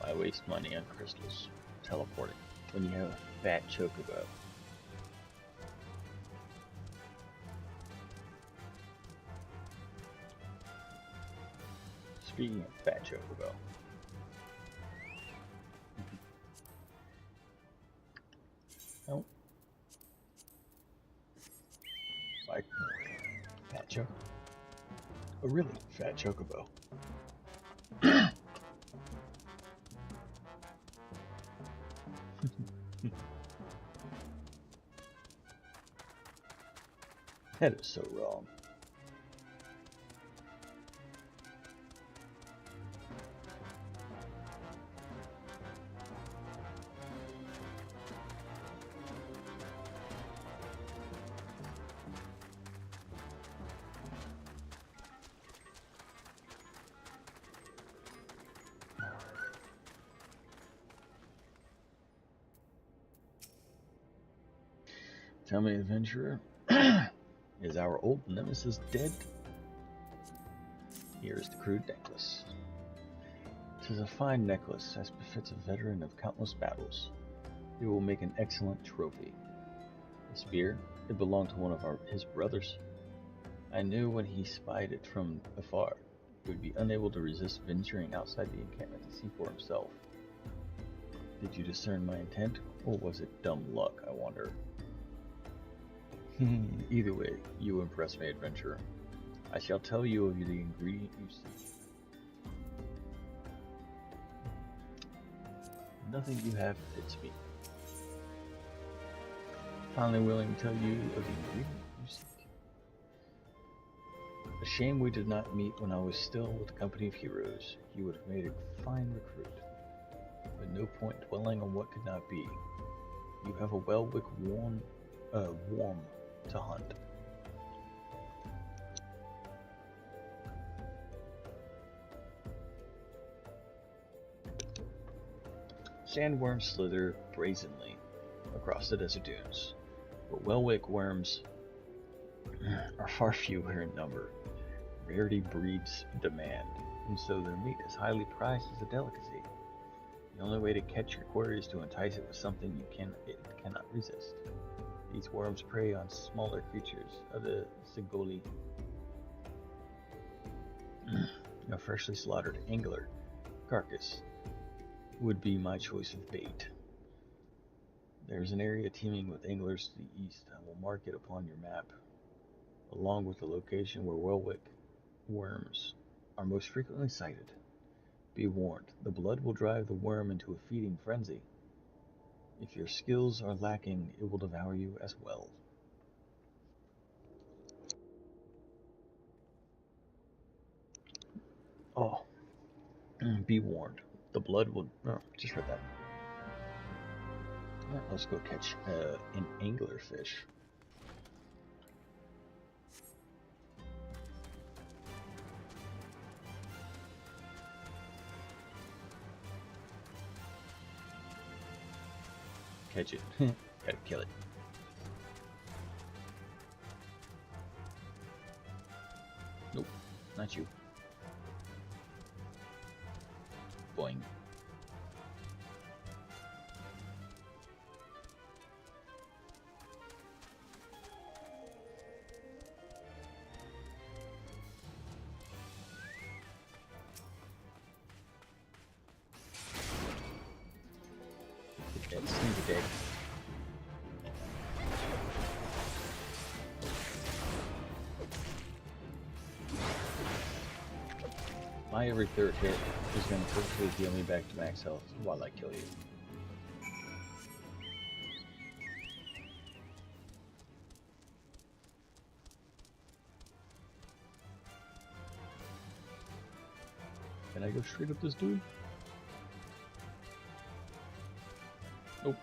Why waste money on crystals teleporting when you have a fat chocobo? Speaking of fat chocobo. Oh. Like fat chocobo. A really fat chocobo. That is so wrong. Tell me, adventurer, is our old nemesis dead? Here is the crude necklace. 'Tis a fine necklace, as befits a veteran of countless battles. It will make an excellent trophy. The spear, it belonged to one of his brothers. I knew when he spied it from afar, he would be unable to resist venturing outside the encampment to see for himself. Did you discern my intent, or was it dumb luck, I wonder? Either way, you impress me, adventurer. I shall tell you of the ingredient you seek. Nothing you have fits me. Finally willing to tell you of the ingredient you seek. A shame we did not meet when I was still with the company of heroes. You would have made a fine recruit. But no point dwelling on what could not be. You have a well-wick worm to hunt. Sandworms slither brazenly across the desert dunes, but well-wick worms are far fewer in number. Rarity breeds demand, and so their meat is highly prized as a delicacy. The only way to catch your quarry is to entice it with something it cannot resist. These worms prey on smaller creatures of the Sigoli. A freshly slaughtered angler carcass would be my choice of bait. There's an area teeming with anglers to the east. I will mark it upon your map, along with the location where Welwick worms are most frequently sighted. Be warned, the blood will drive the worm into a feeding frenzy. If your skills are lacking, it will devour you as well. Oh, be warned, the blood will... Oh, just read that. Yeah, let's go catch an anglerfish. Catch it. Gotta kill it. Nope, not you. Boing. It seems okay. My every third hit is going to quickly heal me back to max health while I kill you. Can I go straight up this dude? Nope.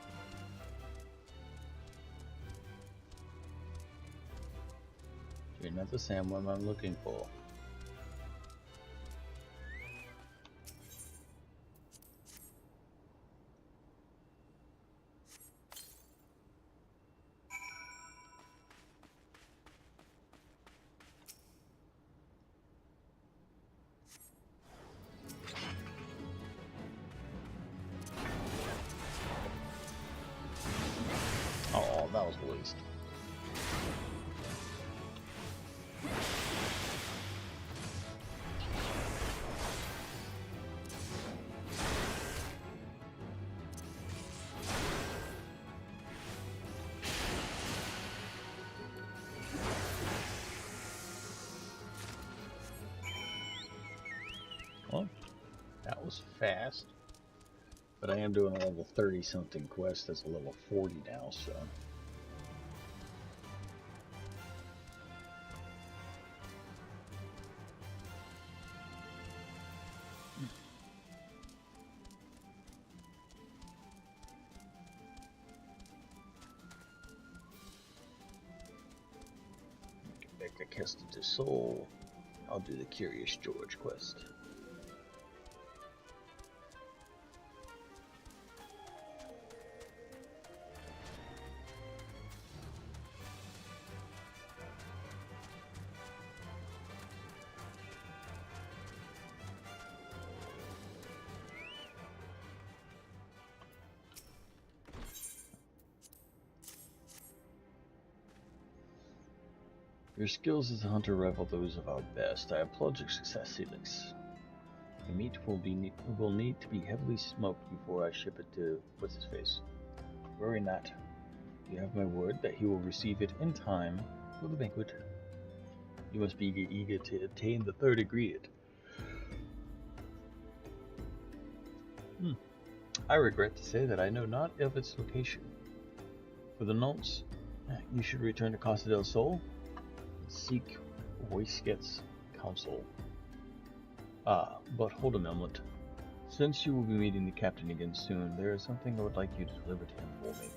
You're not the sandworm I'm looking for. Oh, that was a waste. Well, that was fast. But I am doing a level 30 something quest that's a level 40 now, so. Get back to Keston to Soul. I'll do the Curious George quest. Your skills as a hunter rival those of our best. I applaud your success, Felix. The meat will need to be heavily smoked before I ship it to what's-his-face. Worry not. You have my word that he will receive it in time for the banquet. You must be eager to obtain the third ingredient. I regret to say that I know not of its location. For the nonce, you should return to Costa del Sol and seek Waiskett's counsel. Ah, but hold a moment. Since you will be meeting the captain again soon, there is something I would like you to deliver to him for me.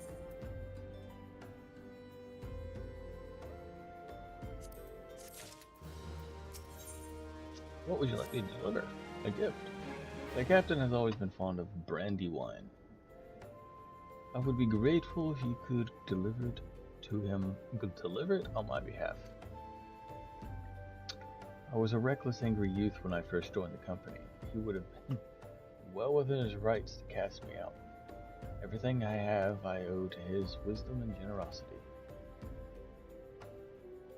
What would you like me to deliver? A gift. The captain has always been fond of brandy wine. I would be grateful if you could deliver it to him. You could deliver it on my behalf. I was a reckless, angry youth when I first joined the company. He would have been well within his rights to cast me out. Everything I have I owe to his wisdom and generosity.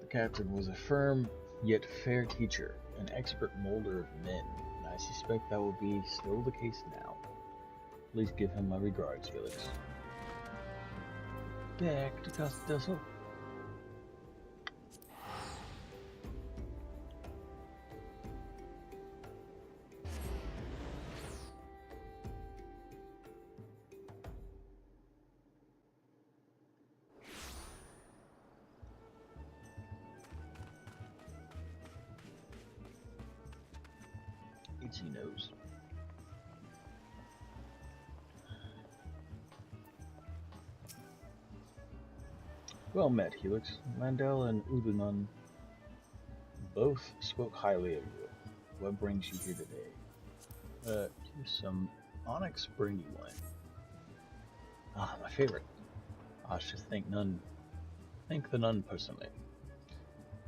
The captain was a firm yet fair teacher, an expert molder of men, and I suspect that will be still the case now. Please give him my regards, Felix. back to Casa del Sol. Itchy nose. Well met, Helix. Mandel and Udanon both spoke highly of you. What brings you here today? Here's some Onyx Brandy wine. Ah, my favorite. I should thank the nun personally.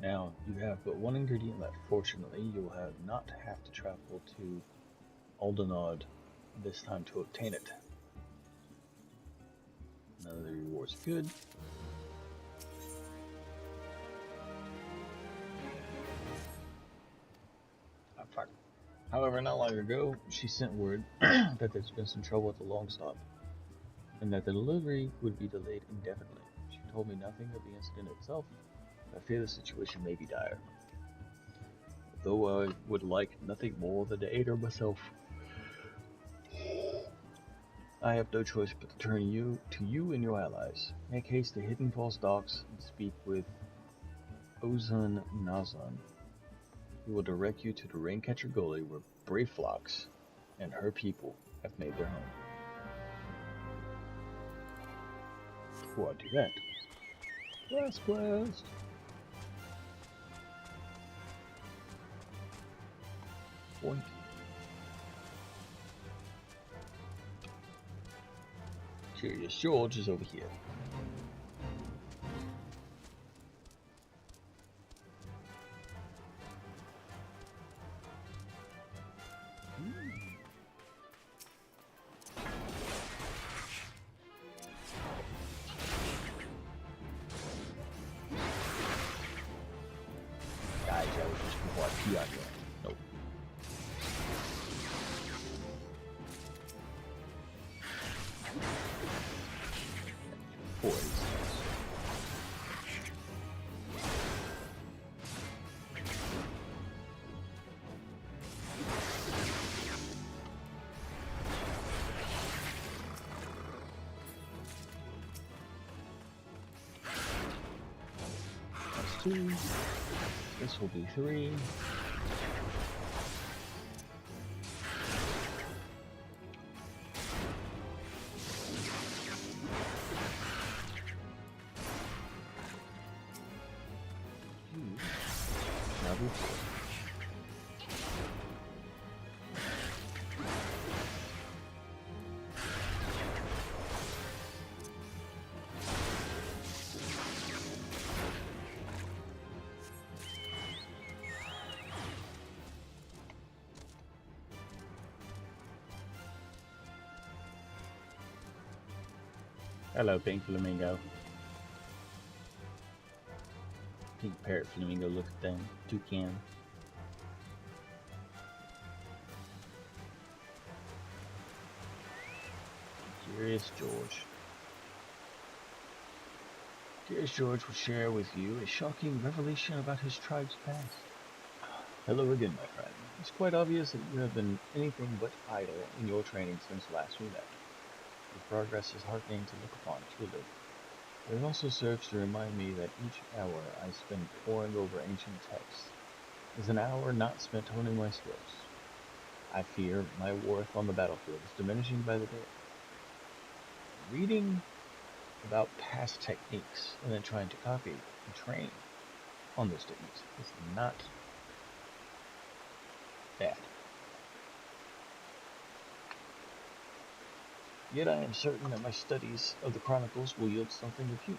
Now, you have but one ingredient left. Fortunately, you will not have to travel to Aldenard this time to obtain it. None of the rewards good. Fuck. However, not long ago, she sent word that there's been some trouble at the long stop, and that the delivery would be delayed indefinitely. She told me nothing of the incident itself. I fear the situation may be dire. Though I would like nothing more than to aid her myself, I have no choice but to turn to you and your allies. Make haste to Hidden Falls docks and speak with Ozan Nazan. He will direct you to the Raincatcher Gully where Brave Phlox and her people have made their home. Before I do that, Blast! Point. Curious George is over here. Guys, I was just before I pee on you. Nope. Boys. That's 2. This will be 3. That'll be 4. Hello, Pink Flamingo. Pink Parrot Flamingo, look at them. Toucan. Curious George. Curious George will share with you a shocking revelation about his tribe's past. Hello again, my friend. It's quite obvious that you have been anything but idle in your training since last we met. Your progress is heartening to look upon, truly. But it also serves to remind me that each hour I spend poring over ancient texts is an hour not spent honing my skills. I fear my worth on the battlefield is diminishing by the day. Reading about past techniques and then trying to copy and train on those techniques is not bad. Yet I am certain that my studies of the Chronicles will yield something of use.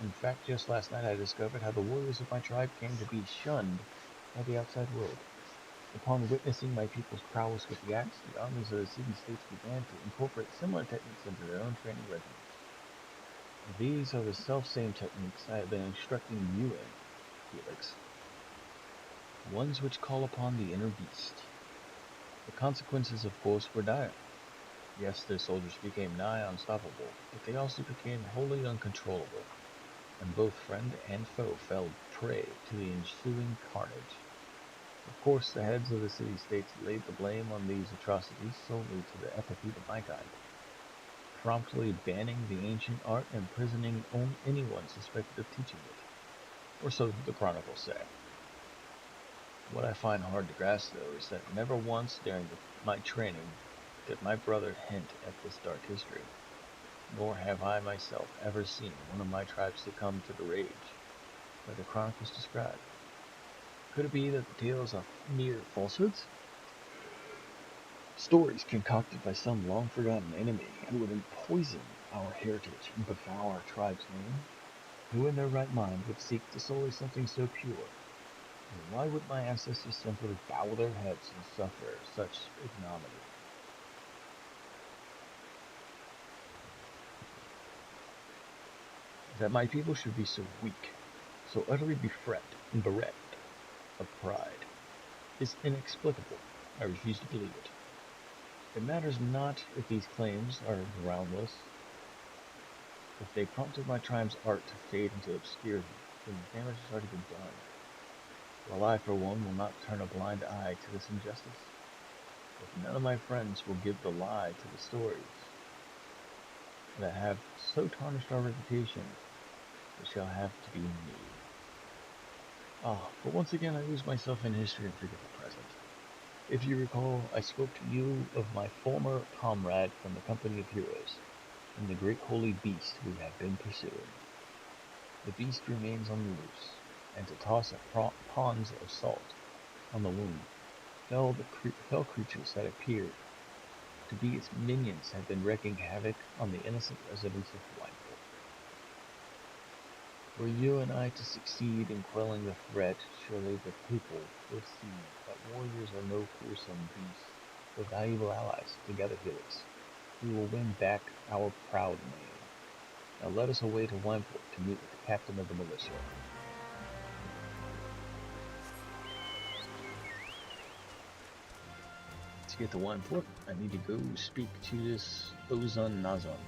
In fact, just last night I discovered how the warriors of my tribe came to be shunned by the outside world. Upon witnessing my people's prowess with the axe, the armies of the city-states began to incorporate similar techniques into their own training regimens. These are the self-same techniques I have been instructing you in, Felix. Ones which call upon the inner beast. The consequences, of course, were dire. Yes, their soldiers became nigh unstoppable, but they also became wholly uncontrollable, and both friend and foe fell prey to the ensuing carnage. Of course, the heads of the city-states laid the blame on these atrocities solely to the epithet of my kind, promptly banning the ancient art and imprisoning anyone suspected of teaching it, or so the chronicles say. What I find hard to grasp, though, is that never once during my training did my brother hint at this dark history, nor have I myself ever seen one of my tribe succumb to the rage that the chronicles describe. Could it be that the tales are mere falsehoods? Stories concocted by some long-forgotten enemy who would poison our heritage and befoul our tribe's name? Who in their right mind would seek to sully something so pure? And why would my ancestors simply bow their heads and suffer such ignominy? That my people should be so weak, so utterly bereft of pride, is inexplicable. I refuse to believe it. It matters not if these claims are groundless. If they prompted my tribe's art to fade into obscurity, then the damage has already been done. While I, for one, will not turn a blind eye to this injustice, if none of my friends will give the lie to the stories that have so tarnished our reputation, it shall have to be me. But once again I lose myself in history and forget the present. If you recall, I spoke to you of my former comrade from the company of heroes, and the great holy beast we have been pursuing. The beast remains on the loose, and to toss at ponds of salt on the wound, fell creatures that appeared to be its minions have been wreaking havoc on the innocent residents of Wineport. Were you and I to succeed in quelling the threat, surely the people will see that warriors are no fearsome beasts, but valuable allies. Together, Helix, we will win back our proud name. Now let us away to Wineport to meet with the captain of the militia. To get to Wineport, I need to go speak to this Ozun Nazon.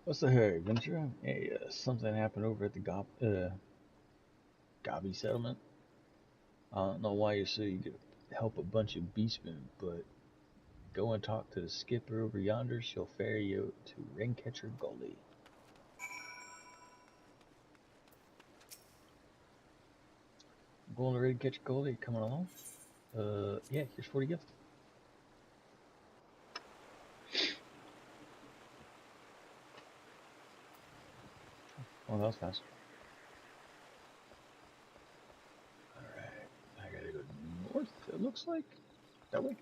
What's the hurry, Ventura? Hey, something happened over at the Gabi settlement. I don't know why you're so eager to help a bunch of beastmen, but go and talk to the skipper over yonder. She'll ferry you to Ringcatcher Gully. Going to Ringcatcher Gully, coming along? Yeah, here's 40 gifts. Oh, that was fast. Alright, I gotta go north, it looks like. That way.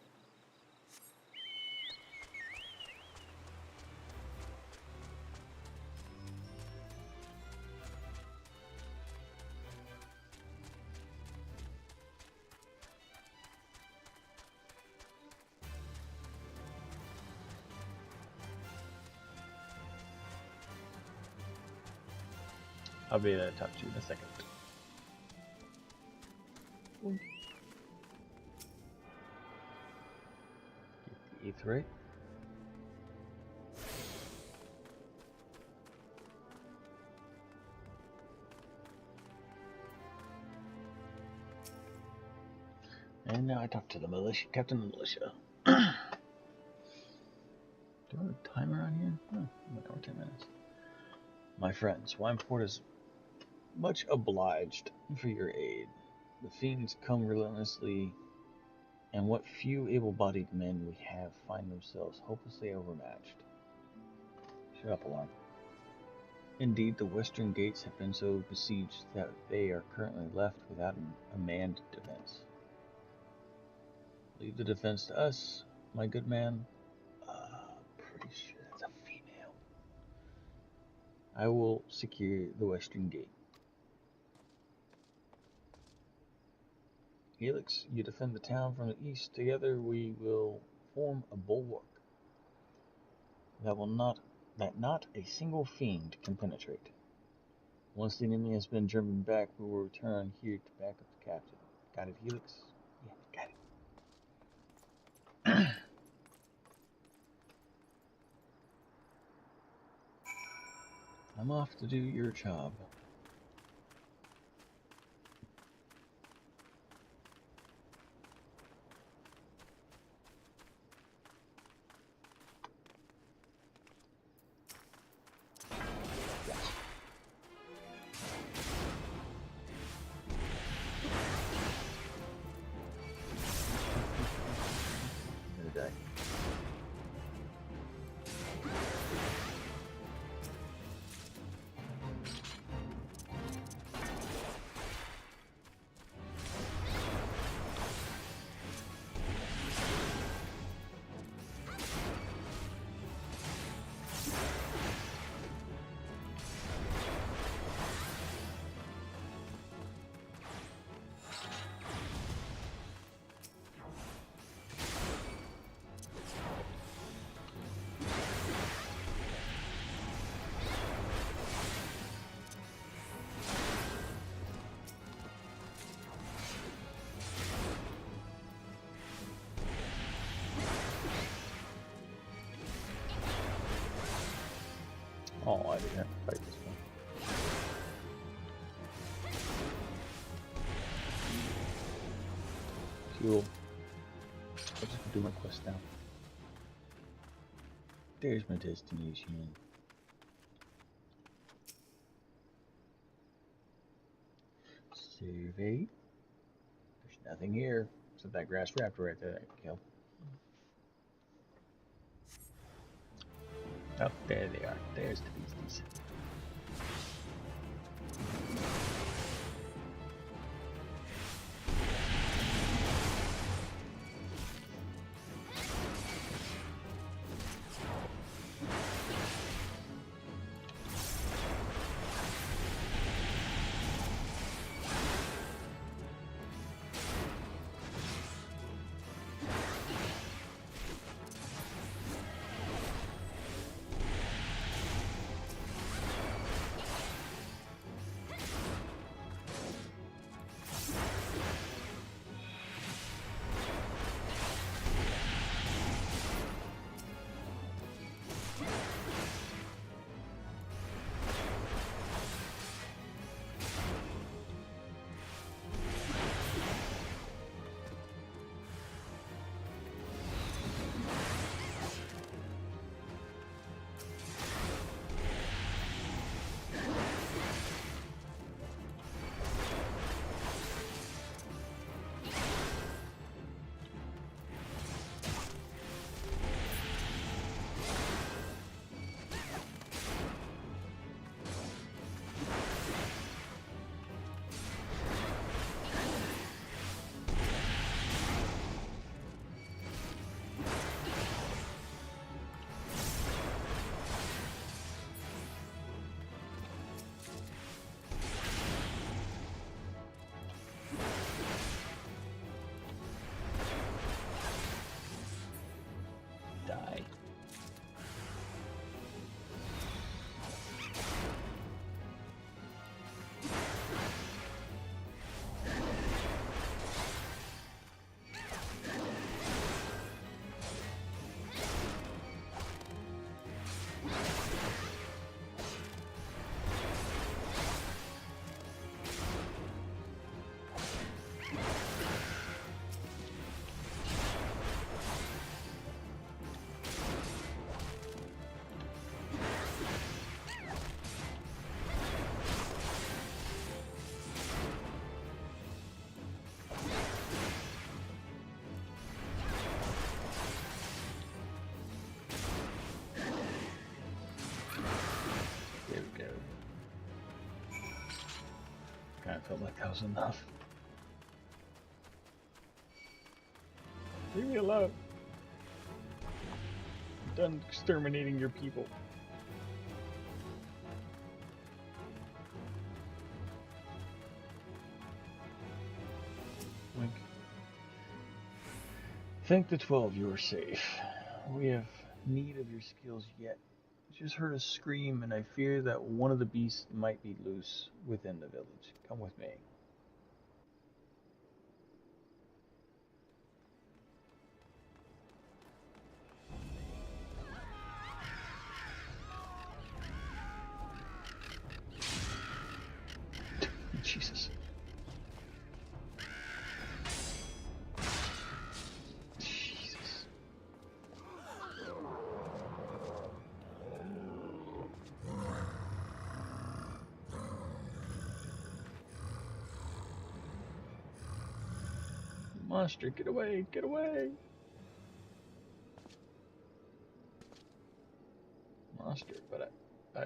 I'll be able to talk to you in a second. Get the 8th right. And now I talk to the militia, captain of the militia. Do I have a timer on here? Oh, 1 hour, 10 minutes. My friends, Wineport is much obliged for your aid. The fiends come relentlessly, and what few able-bodied men we have find themselves hopelessly overmatched. Shut up, Alarm. Indeed, the western gates have been so besieged that they are currently left without a manned defense. Leave the defense to us, my good man. Pretty sure that's a female. I will secure the western gate. Helix, you defend the town from the east. Together we will form a bulwark that not a single fiend can penetrate. Once the enemy has been driven back, we will return here to back up the captain. Got it, Helix? Yeah, got it. I'm off to do your job. I'm gonna die. Oh, I didn't have to fight this one. Cool. I'll just do my quest now. There's my destination. Survey. There's nothing here except that grass raptor right there that I can kill. Oh, there they are. There's the beasties. I felt like that was enough. Leave me alone. I'm done exterminating your people. Wink. Thank the 12 you are safe. We have need of your skills yet. Just heard a scream, and I fear that one of the beasts might be loose within the village. Come with me. Jesus. Jesus. Monster, get away, get away! Monster, but I...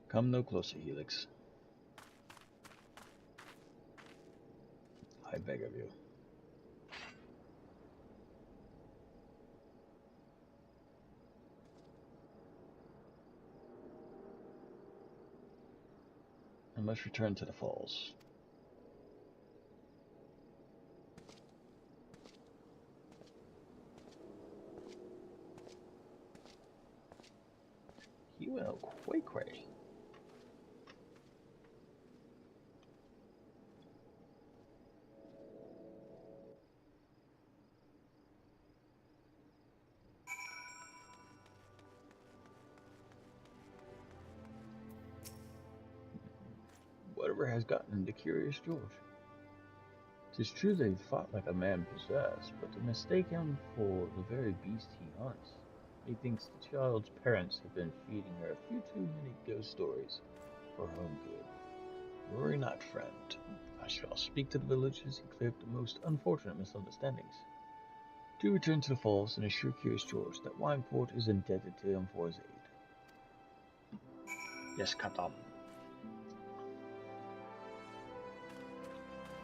Come no closer, Helix. I beg of you. I must return to the falls. He went cray-cray. Whatever has gotten into Curious George? 'Tis true that he fought like a man possessed, but to mistake him for the very beast he hunts. Methinks the child's parents have been feeding her a few too many ghost stories for her own good. Worry not, friend. I shall speak to the villagers and clear up the most unfortunate misunderstandings. Do return to the falls and assure Curious George that Wineport is indebted to him for his aid. Yes, Captain.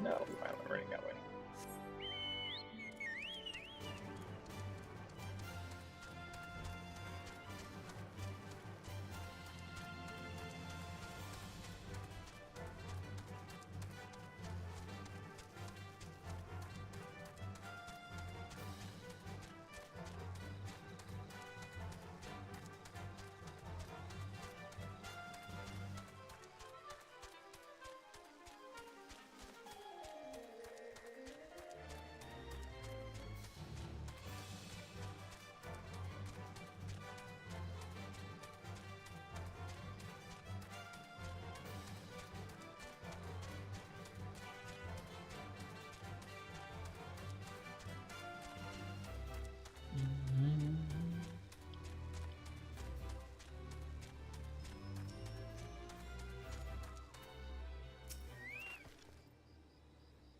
No, I'm not running that way.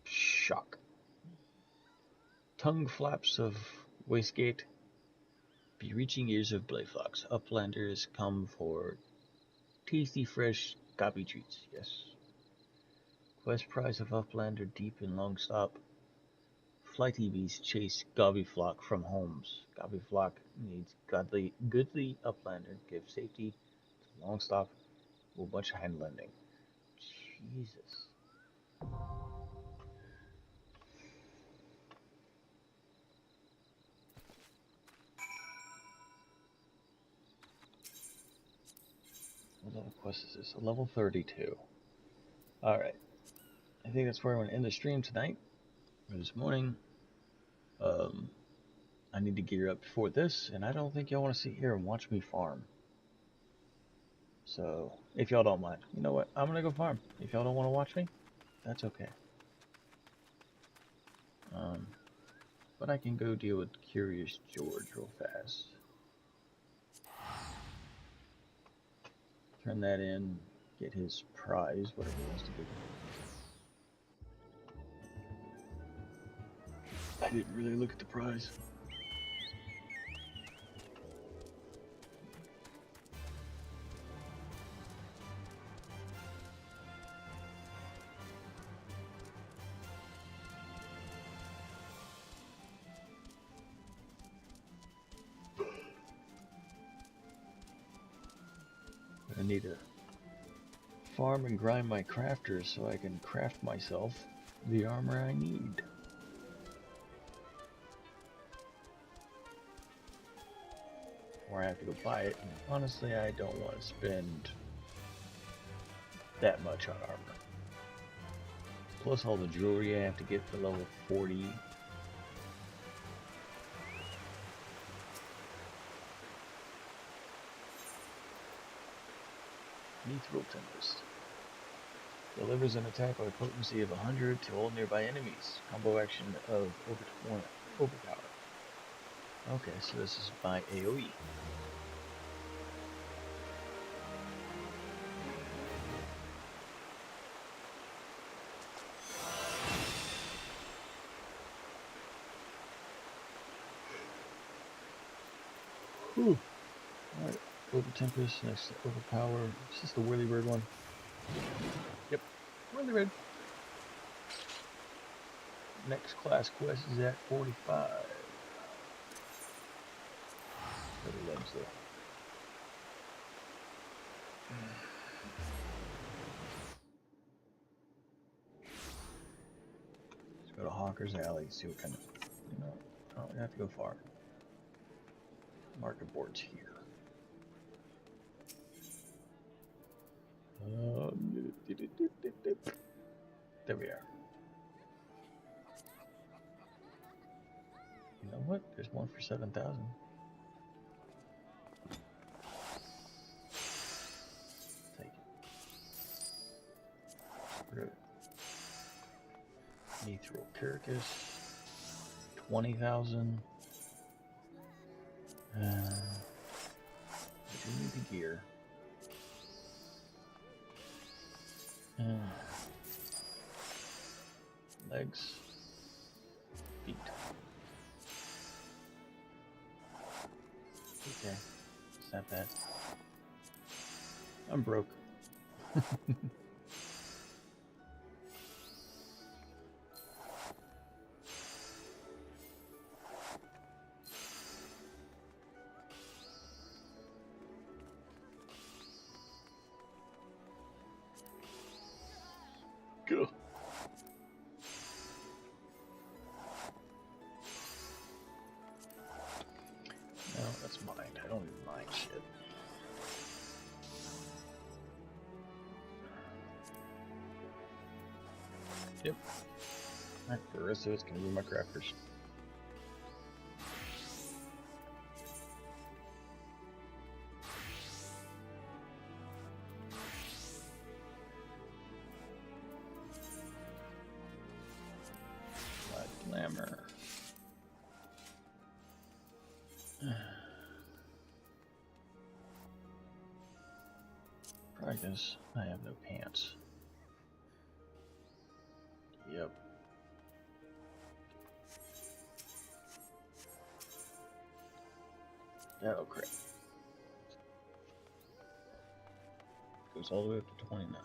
Shock. Tongue flaps of Wastegate be reaching ears of Blayflocks. Uplanders come for tasty, fresh gobby treats. Yes. Quest prize of Uplander deep in Longstop. Flighty beasts chase Gobbyflock from homes. Gobbyflock needs goodly Uplander. Give safety to Longstop with much hand lending. Jesus. What level quest is this? A level 32. Alright. I think that's where I'm going to end the stream tonight. Or this morning. I need to gear up for this, and I don't think y'all want to sit here and watch me farm. So, if y'all don't mind, you know what? I'm going to go farm. If y'all don't want to watch me, that's okay. But I can go deal with Curious George real fast. Turn that in, get his prize, whatever he wants to do. I didn't really look at the prize. need to farm and grind my crafters so I can craft myself the armor I need. Or I have to go buy it, and honestly I don't want to spend that much on armor. Plus all the jewelry I have to get for level 40. Mithril Tempest. Delivers an attack with a potency of 100 to all nearby enemies. Combo action of overpower. Okay, so this is by AoE. Whew. Alright, Over Tempest, next to Overpower. Is this the Whirlybird one? Yep, Whirlybird. Next class quest is at 45. Pretty limbs though. Let's go to Hawker's Alley, see what kind of, I don't have to go far. Market board's here. There we are. You know what? There's one for 7,000. Take it. Good. Mithril Carcass. 20,000. I do need the gear. Legs. Feet. Okay. It's not bad. I'm broke. Go. No, that's mine. I don't even mind shit. Yep. Alright, the rest of it's gonna be my crafters. Glamour. Practice. I have no pants. Yep. Oh crap. Goes all the way up to 29.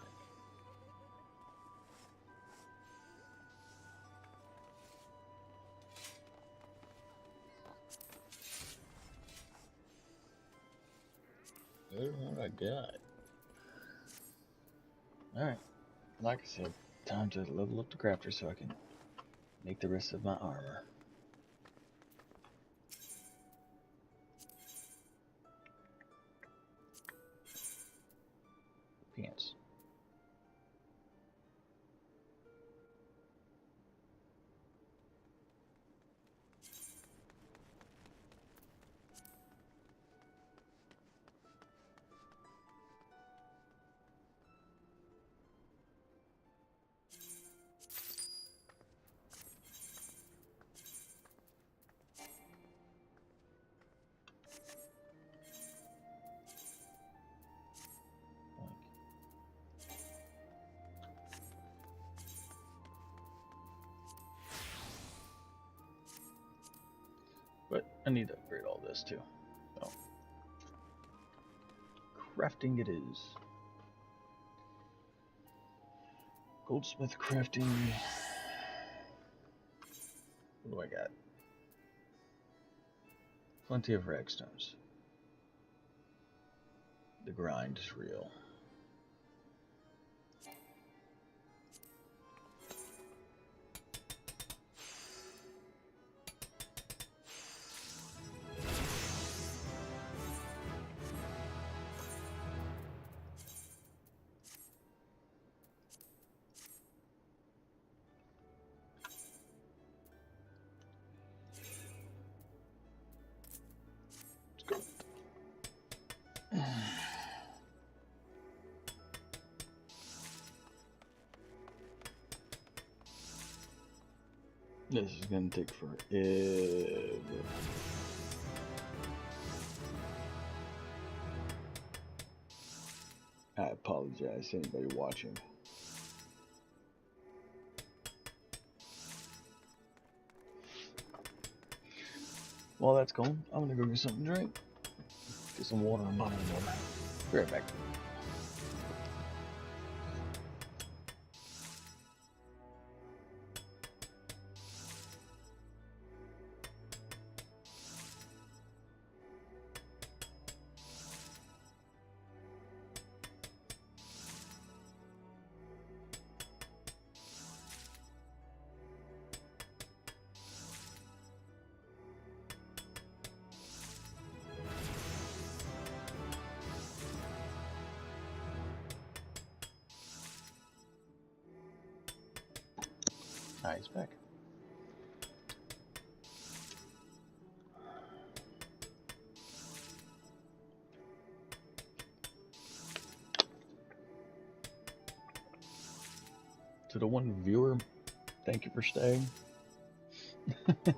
What I got. Alright. Like I said, time to level up the crafter so I can make the rest of my armor. Pants. But I need to upgrade all this too. So, crafting it is. Goldsmith crafting. What do I got? Plenty of ragstones. The grind is real. This is gonna take forever. I apologize to anybody watching. While that's going, I'm gonna go get something to drink. Get some water and bottled water. Be right back. Alright, it's back. To the one viewer, thank you for staying. I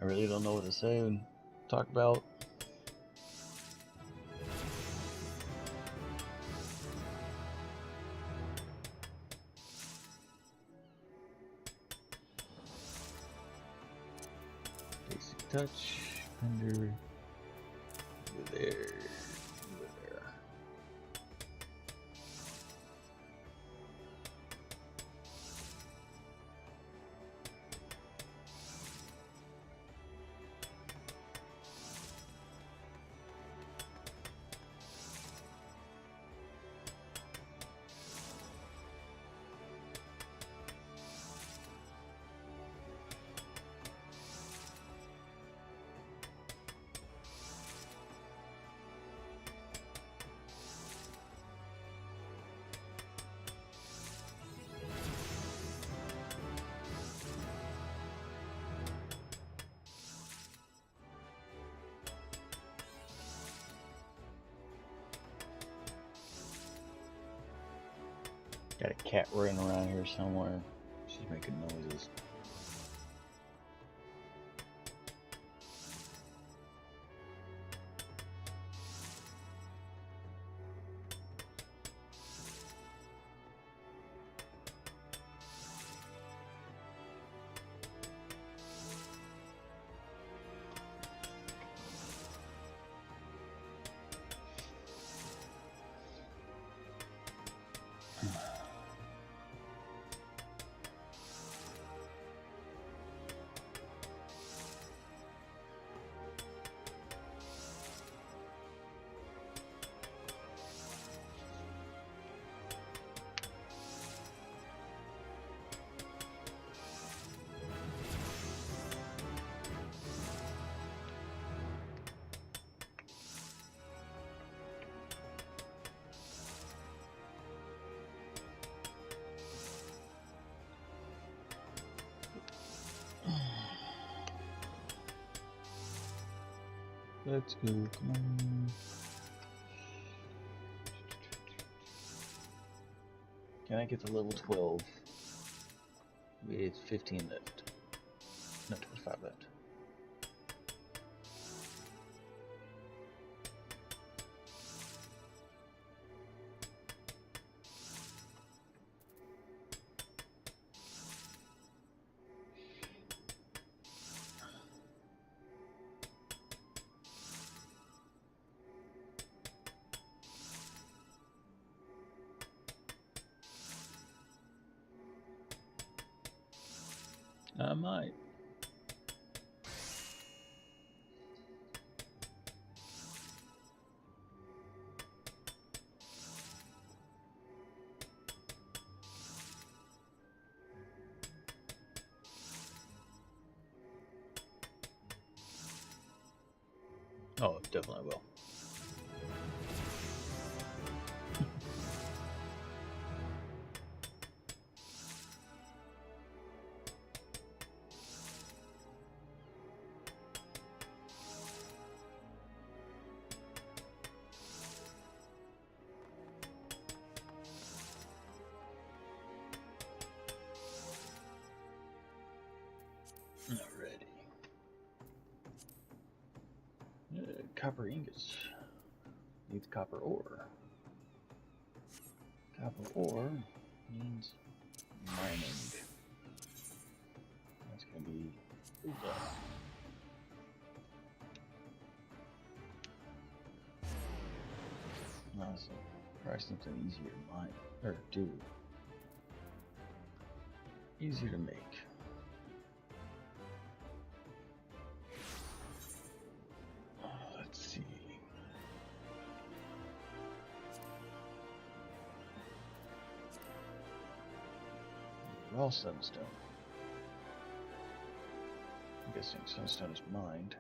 really don't know what to say and talk about. Basic touch, under there, over there. Got a cat running around here somewhere. She's making noises. Let's go, come on. Can I get to level 12 with 15 left? No, 25 left. I might. definitely will. Alrighty. Copper ingots. Needs copper ore. Copper ore means mining. That's gonna be Ulda. Awesome. Probably something easier to mine or do. Easier to make. Let's see. Raw sunstone. I'm guessing sunstone is mined.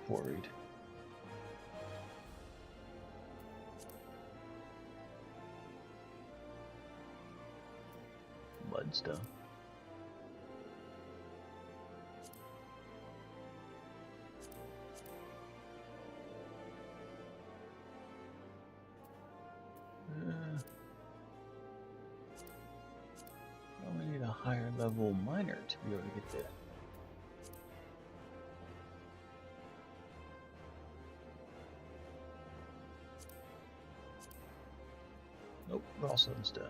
Quarried. Mudstone. Probably need a higher level miner to be able to get there. Nope, raw sunstone.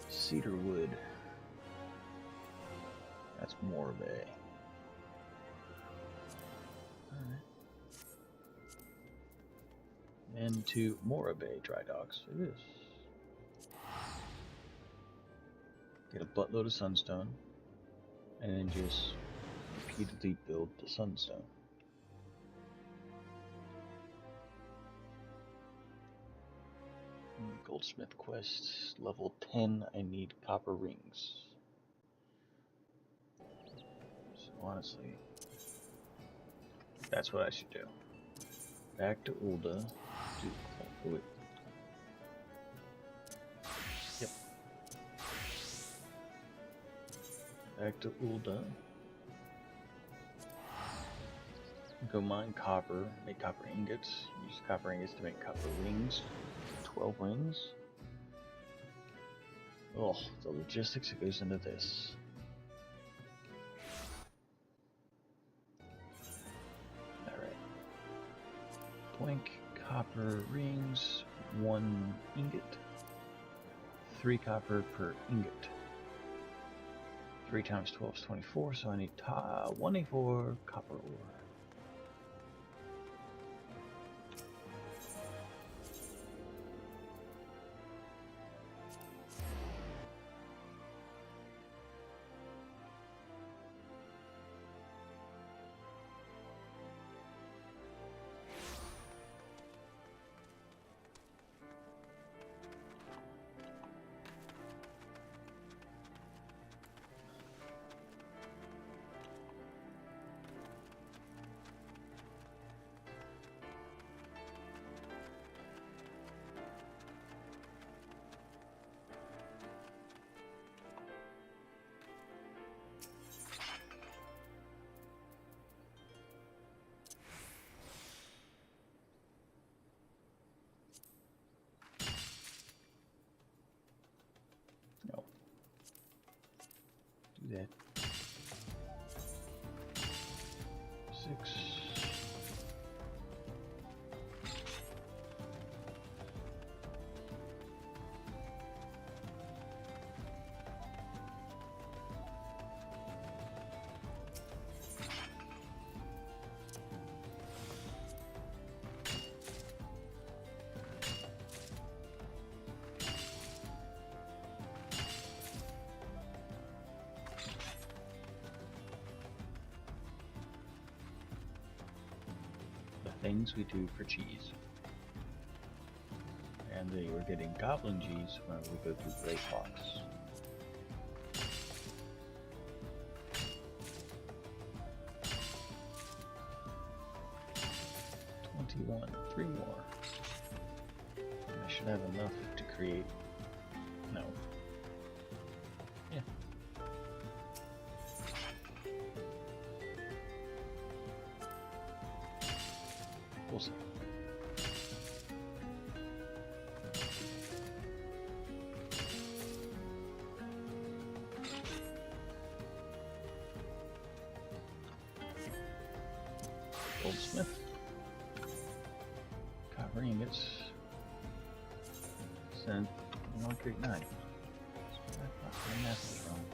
Cedar wood. That's more bay. Alright. And to Morabay dry docks it is. Get a buttload of sunstone, and then just repeatedly build the sunstone. Goldsmith quest, level 10, I need copper rings. So honestly, that's what I should do. Back to Ulda. Wait. Yep. Back to Ulda. Go mine copper, make copper ingots. Use copper ingots to make copper rings. 12 rings. Oh, the logistics that goes into this. Alright. Blank copper rings, 1 ingot. 3 copper per ingot. 3 times 12 is 24, so I need 1A4 copper ore. No. Do that. 6. Things we do for cheese. And they were getting goblin cheese when we go through Great Fox. should have enough to create. No. Yeah. We'll see. Goldsmith. Copper ingots. Send 139. My math is wrong.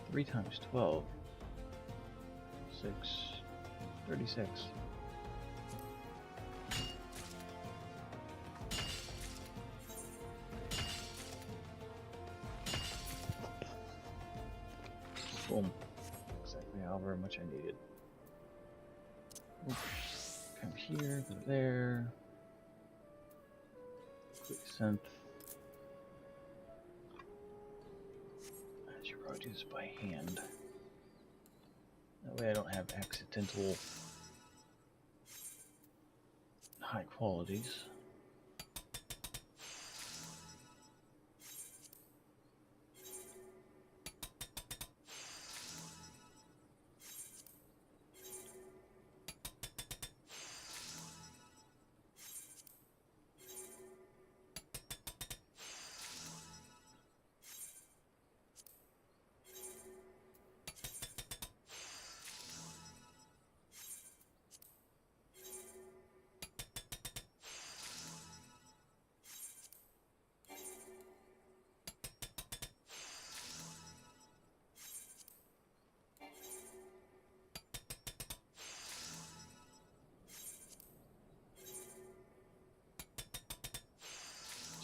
Three times 12. 36. Boom. Exactly however much I needed. Come here, go there. Quick synth. I should probably do this by hand. That way I don't have accidental high qualities.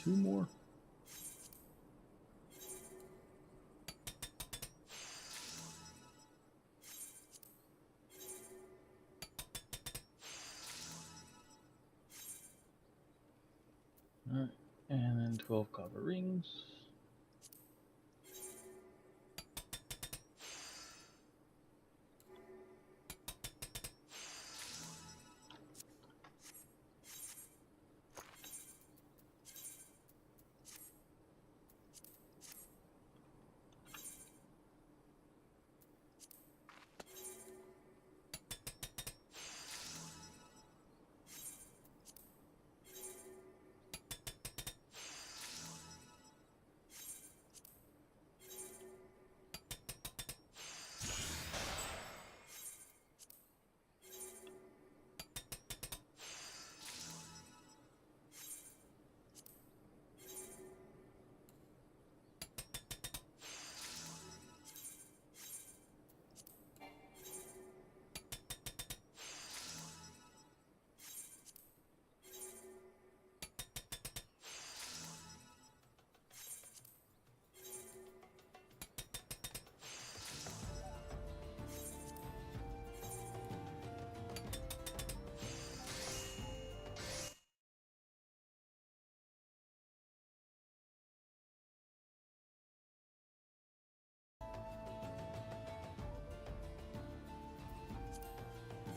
Two more. Alright, and then 12 copper rings.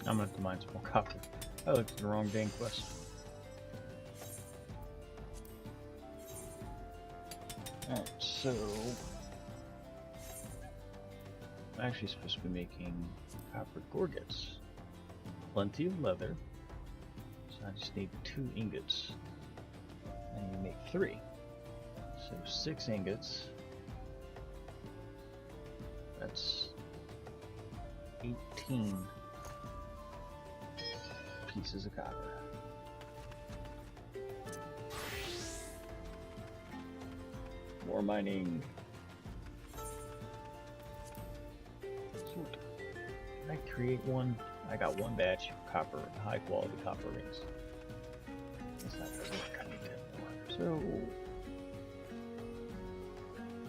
I'm gonna have to mine some more copper. I looked at the wrong dang quest. Alright, so I'm actually supposed to be making copper gorgets. Plenty of leather. So I just need 2 ingots. And you make 3. So 6 ingots. That's 18 pieces of copper. More mining. Sort. Can I create one? I got one batch of copper, high quality copper rings. That's not gonna work. I need to have more. So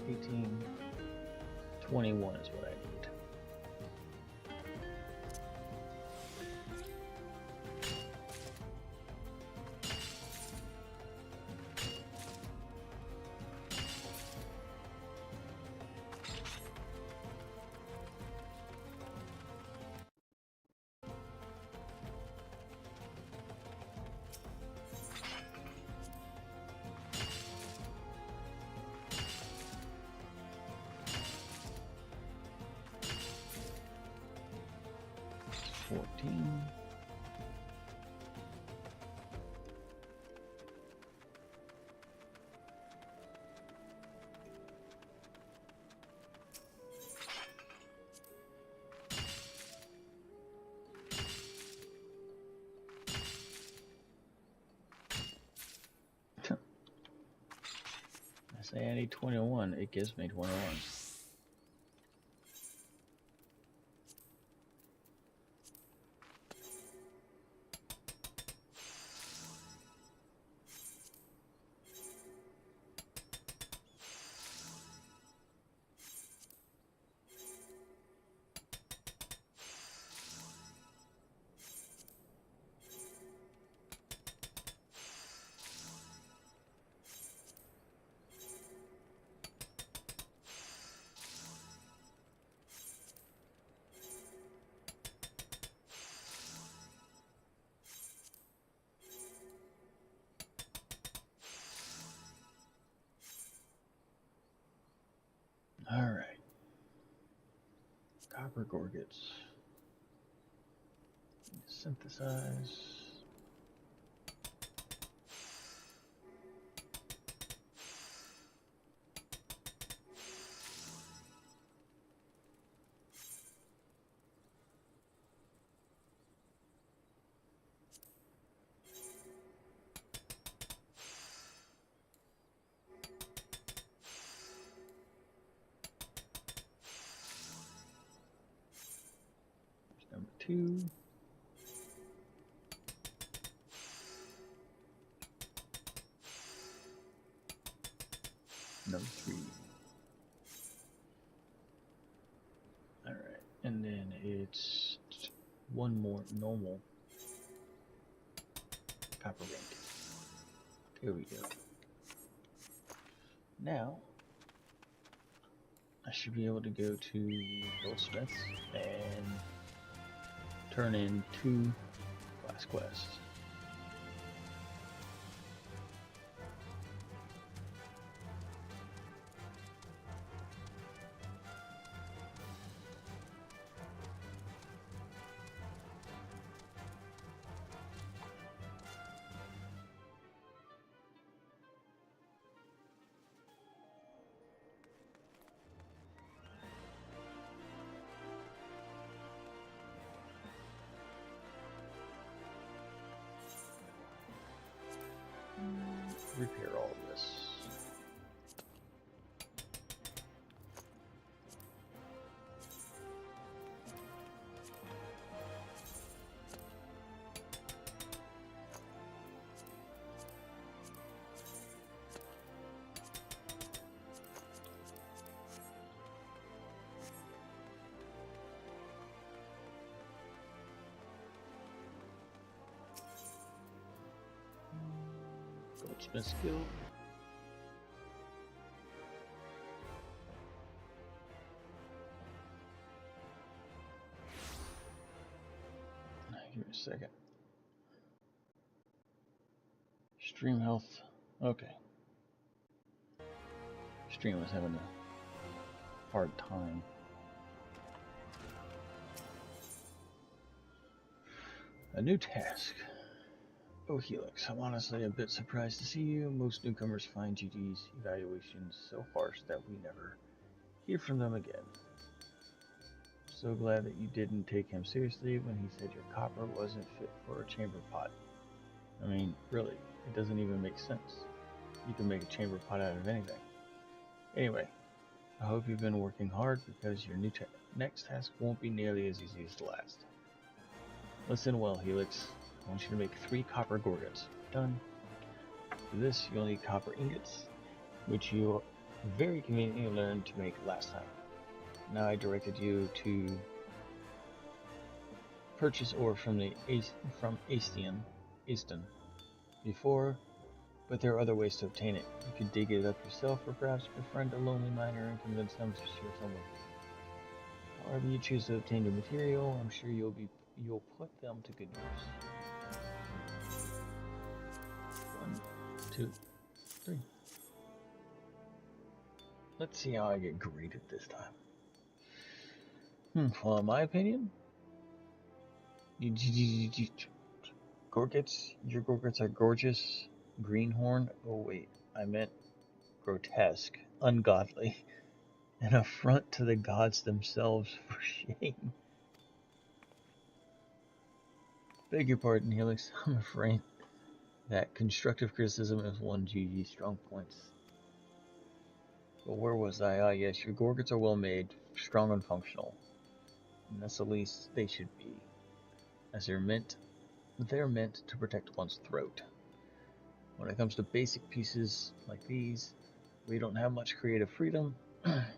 18, 21 is what I need. 14. I say I need 21, it gives me 21. Alright. Copper gorgets. Synthesize. Number 2. Number 3. Alright, and then it's one more normal copper ring. There we go. Now, I should be able to go to Goldsmith's and turn in 2 glass quests. Repair all of this. Goldsmith skill. Give me a second. Stream health. Okay. Stream was having a hard time. A new task. Oh, Helix, I'm honestly a bit surprised to see you. Most newcomers find GG's evaluations so harsh that we never hear from them again. So glad that you didn't take him seriously when he said your copper wasn't fit for a chamber pot. I mean, really, it doesn't even make sense. You can make a chamber pot out of anything. Anyway, I hope you've been working hard because your next task won't be nearly as easy as the last. Listen well, Helix. I want you to make 3 copper gorgets. Done. For this, you'll need copper ingots, which you very conveniently learned to make last time. Now I directed you to purchase ore from Aston before, but there are other ways to obtain it. You could dig it up yourself, or perhaps befriend a lonely miner and convince them to share someone. However you choose to obtain your material, I'm sure you'll put them to good use. 1, 2, 3. Let's see how I get graded this time. Well, in my opinion, Gorgets? Your Gorgets are gorgeous. Greenhorn? Oh wait, I meant grotesque, ungodly, an affront to the gods themselves. For shame. Beg your pardon, Helix. I'm afraid that constructive criticism is one of GG's strong points. But where was I? Ah, yes, your Gorgets are well made, strong and functional. And that's the least they should be, as they're meant to protect one's throat. When it comes to basic pieces like these, we don't have much creative freedom.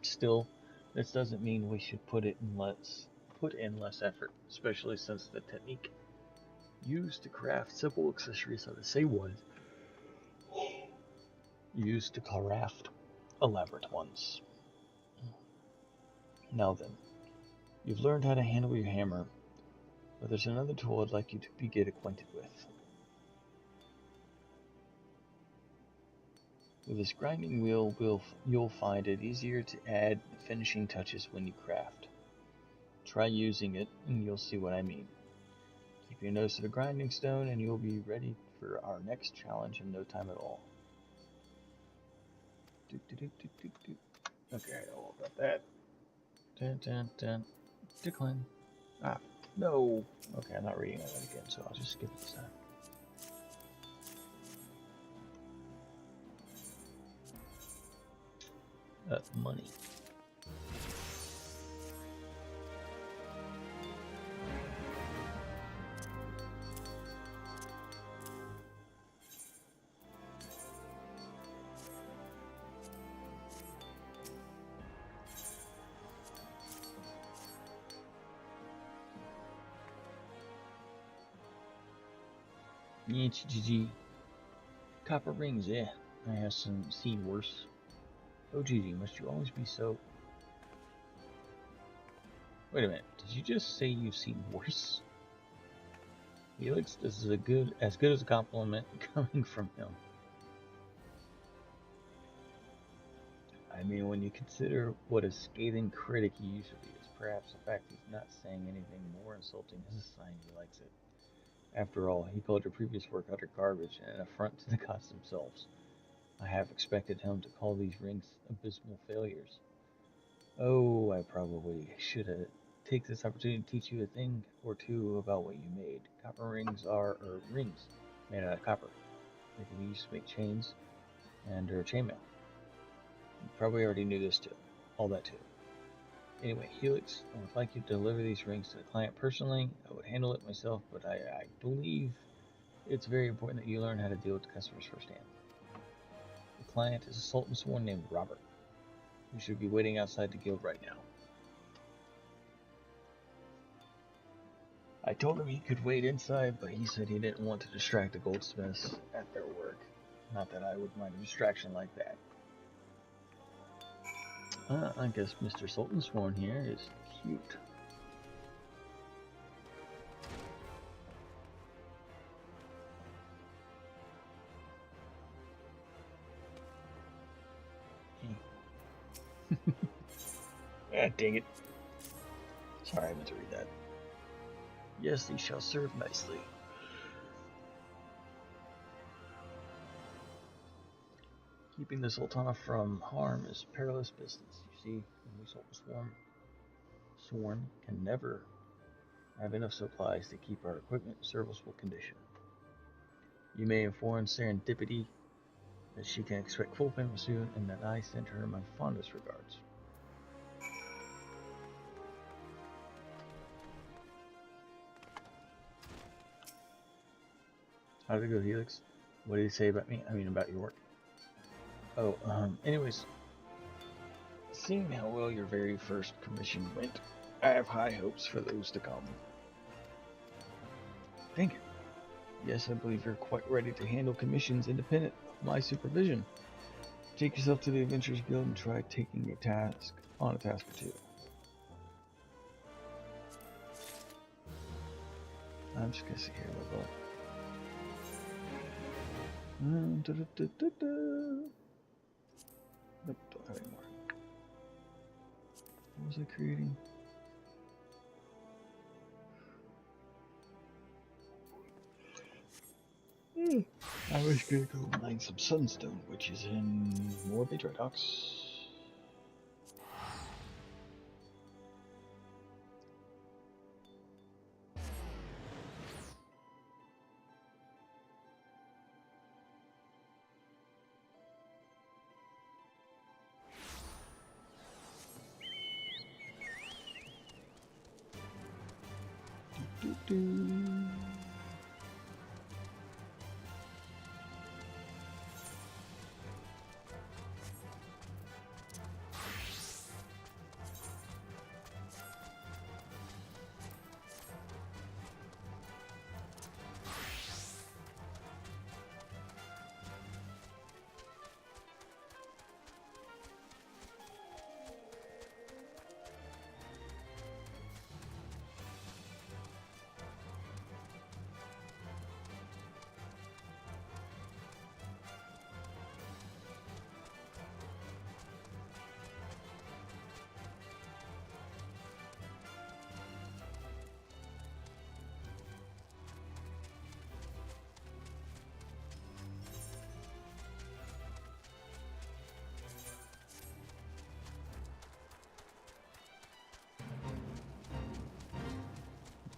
Still, this doesn't mean we should put in less effort, especially since the technique used to craft simple accessories, so to say, was used to craft elaborate ones. Now then, you've learned how to handle your hammer, but there's another tool I'd like you to get acquainted with. With this grinding wheel, you'll find it easier to add finishing touches when you craft. Try using it, and you'll see what I mean. Keep your nose to the grinding stone, and you'll be ready for our next challenge in no time at all. Okay, all about that. Dun. Decline. Ah, no. Okay, I'm not reading that again, so I'll just skip it this time. Money. Yeah, GG. Copper rings, yeah. I have seen worse. Oh, GG, must you always be so... Wait a minute, did you just say you've seen worse? Felix, this is as good as a compliment coming from him. I mean, when you consider what a scathing critic he usually is, perhaps the fact he's not saying anything more insulting is a sign he likes it. After all, he called your previous work utter garbage and an affront to the gods themselves. I have expected him to call these rings abysmal failures. Oh, I probably should have take this opportunity to teach you a thing or two about what you made. Copper rings are rings made out of copper. They can be used to make chains and chainmail. You probably already knew this too. All that too. Anyway, Helix, I would like you to deliver these rings to the client personally. I would handle it myself, but I believe it's very important that you learn how to deal with the customers firsthand. The client is a Sultan Sworn named Robert. You should be waiting outside the guild right now. I told him he could wait inside, but he said he didn't want to distract the goldsmiths at their work. Not that I would mind a distraction like that. I guess Mr. Sultan Sworn here is cute. Ah, dang it. Sorry, I meant to read that. Yes, these shall serve nicely. Keeping the Sultana from harm is perilous business. You see, when we Sultan Sworn can never have enough supplies to keep our equipment in serviceable condition. You may inform Serendipity that she can expect full payment soon and that I send her my fondest regards. How did it go, Helix? What did he say about me? I mean, about your work. Oh, anyways, seeing how well your very first commission went, I have high hopes for those to come. Thank you. Yes, I believe you're quite ready to handle commissions independent of my supervision. Take yourself to the Adventurers Guild and try taking a task or two. I'm just gonna sit here a little. Nope, don't have any more. What was I creating? I was gonna go mine some sunstone, which is in more Bay Docks.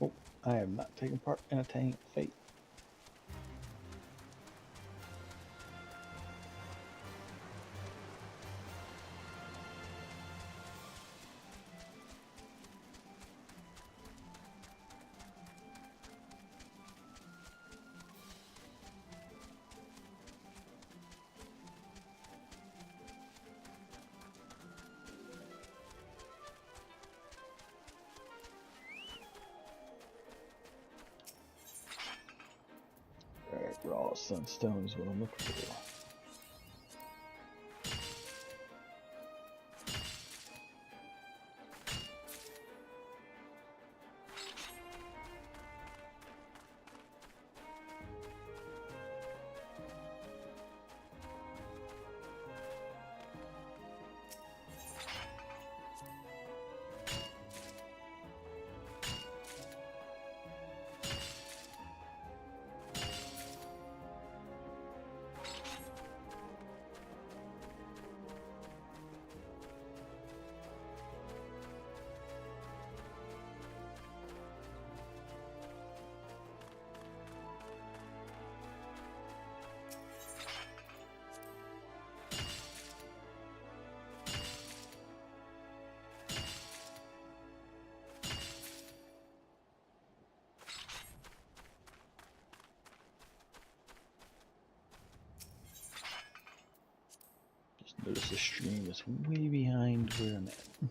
Oh, I am not taking part in a fate. Alright, raw sunstone is what I'm looking for. Notice the stream is way behind where I'm at.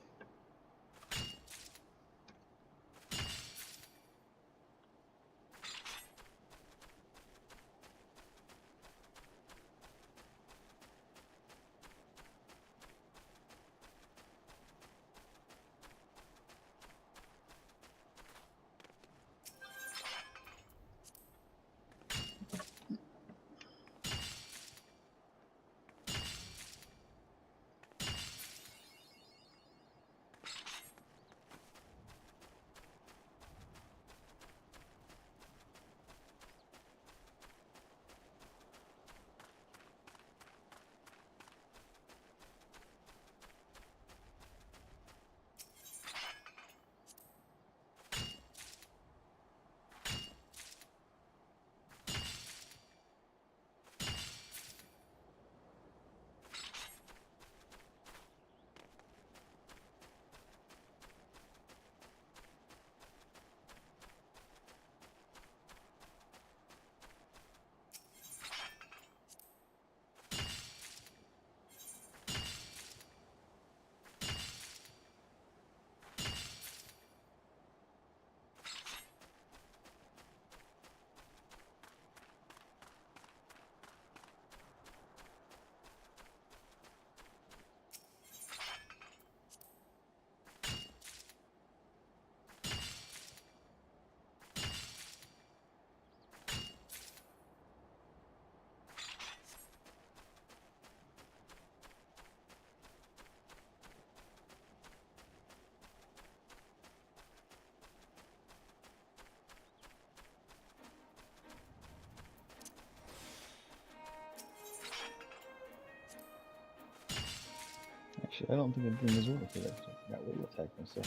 Actually, I don't think I'm doing his order for that, so I forgot what he attacked me, so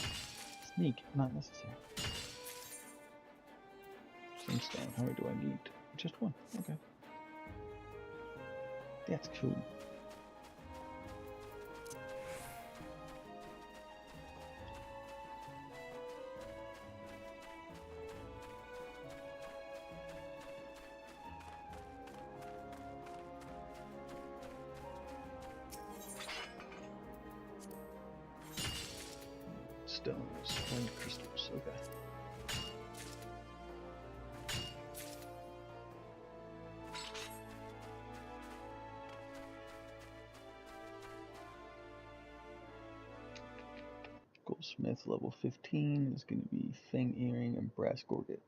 sneak, not necessary. Sunstone, how many do I need? Just one, okay. That's cool. Stones, find crystals, okay. Goldsmith level 15 is going to be Fang Earring and Brass Gorget.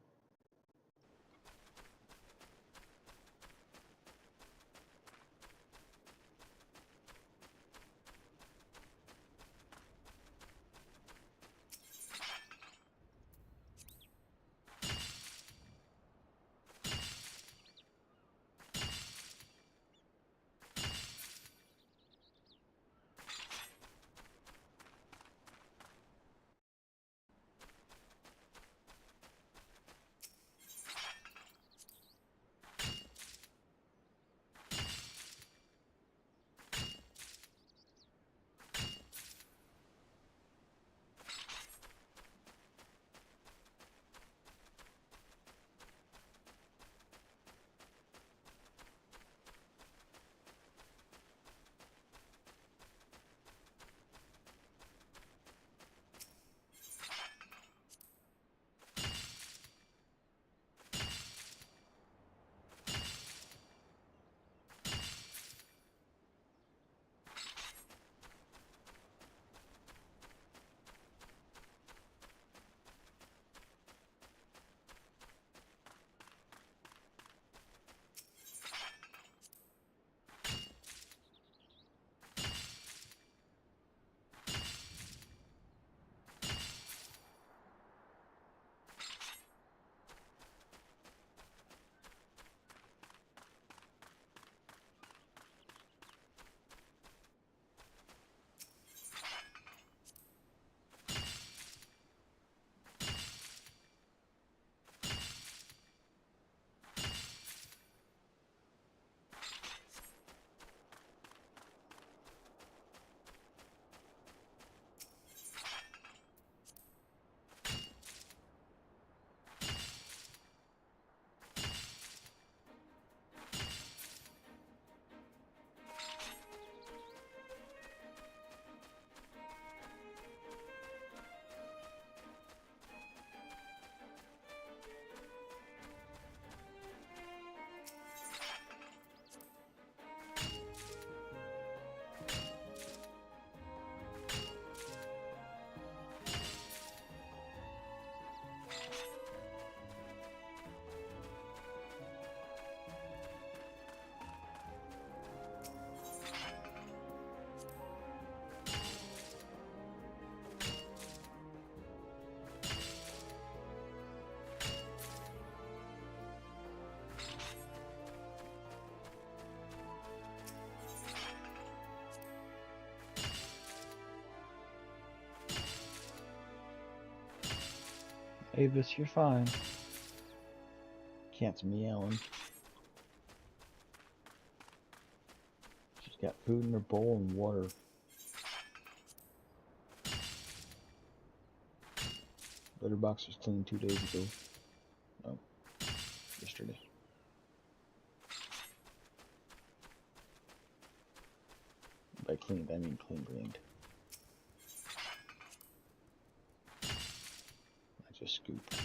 Avis, you're fine. Cat's meowing. She's got food in her bowl and water. Litter box was cleaned 2 days ago. No, yesterday. By cleaned, I mean cleaned. I just scooped.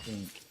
think.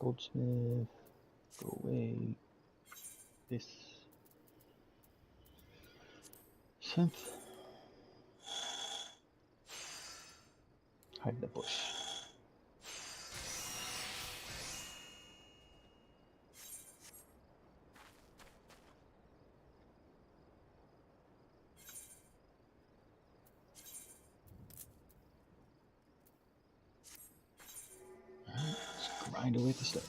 Goldsmith, go away. This synth. Hide the bush. Alright, let's grind away the stuff.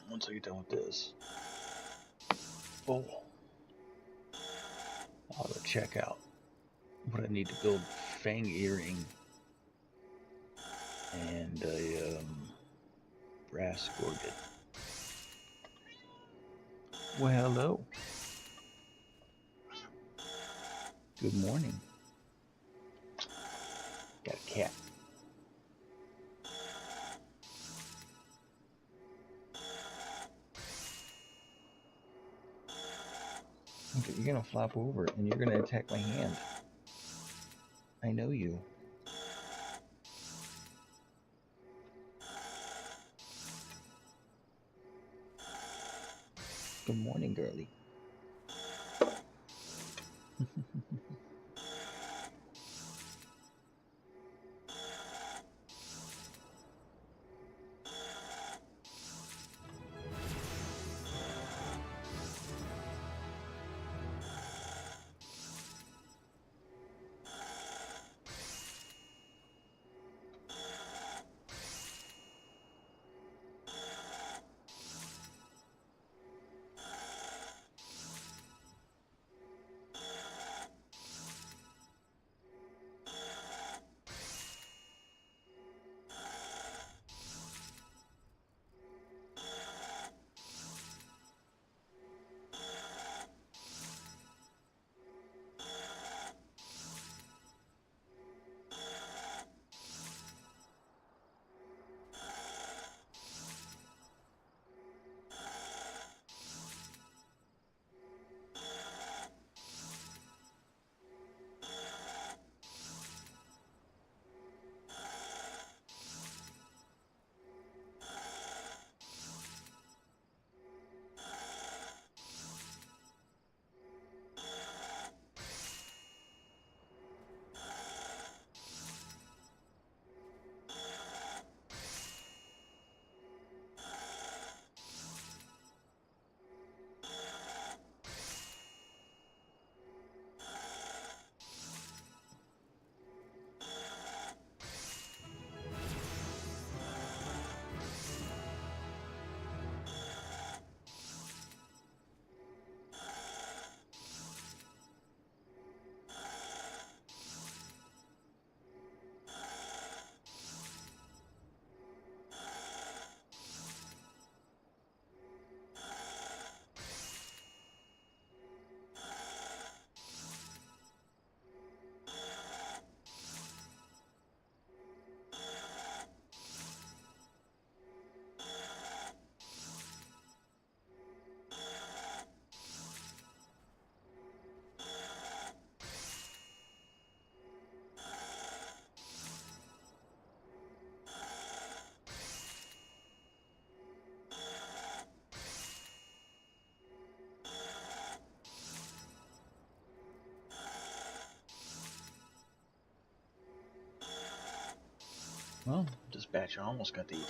Once I get done with this, I'll go check out what I need to build. Fang earring and a brass gorget. Well, hello. Good morning. Got a cat. Okay, you're gonna flop over and you're gonna attack my hand. I know you. Good morning, girlie. Well, dispatcher almost got to 18.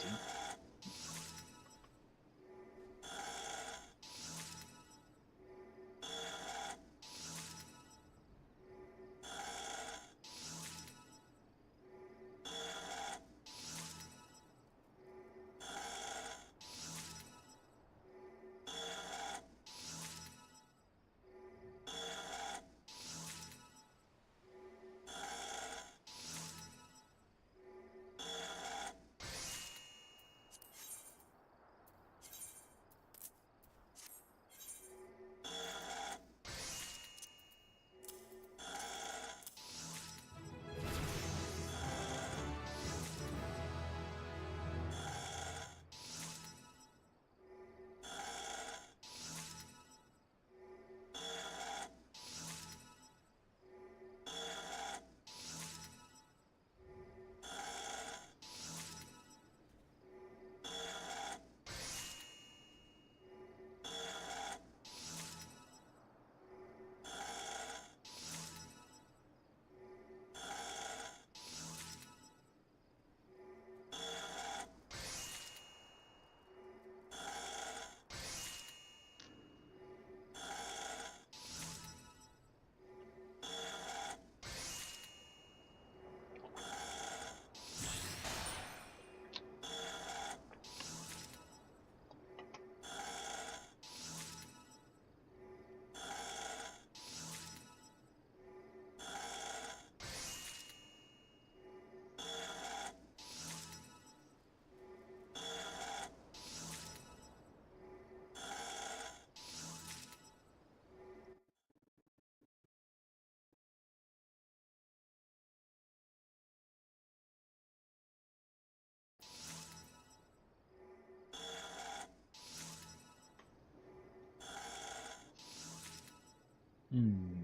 Hmm.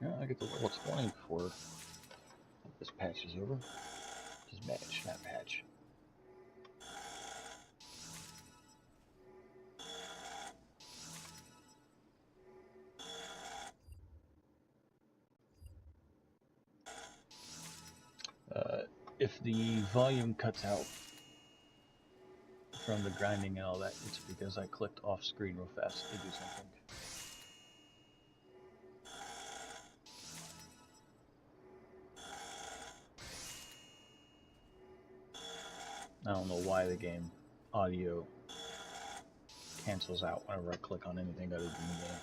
Yeah, I get to level 20 before this patch is over. Just match, not patch. If the volume cuts out from the grinding and all that, it's because I clicked off screen real fast to do something. I don't know why the game audio cancels out whenever I click on anything other than the game.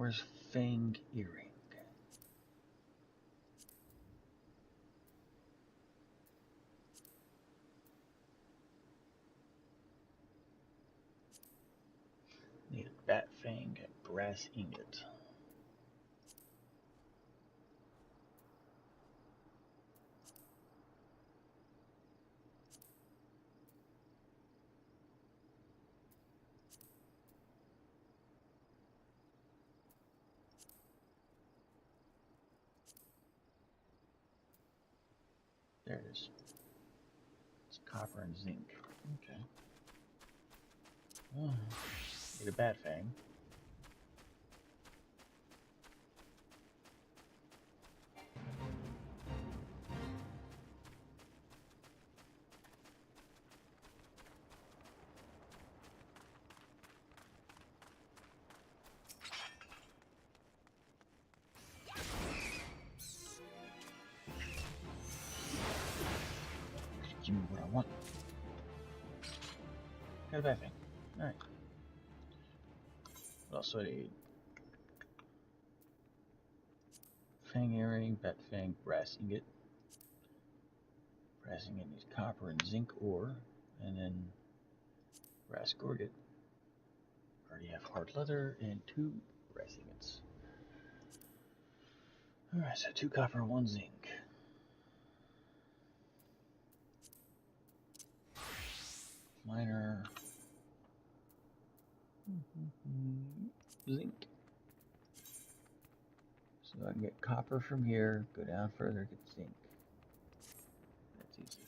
where's Fang Earring? Need a Bat Fang and Brass Ingot. There it is. It's copper and zinc. Okay. Oh, need a Bat Fang. Give me what I want. Got a Bat Fang. Alright. What else do I need? Fang Earring, Bat Fang, Brass Ingot. Brass Ingot needs copper and zinc ore, and then brass gorget. Already have hard leather and 2 brass ingots. Alright, so 2 copper, 1 zinc. Miner. Zinc. So I can get copper from here, go down further, get zinc. That's easy.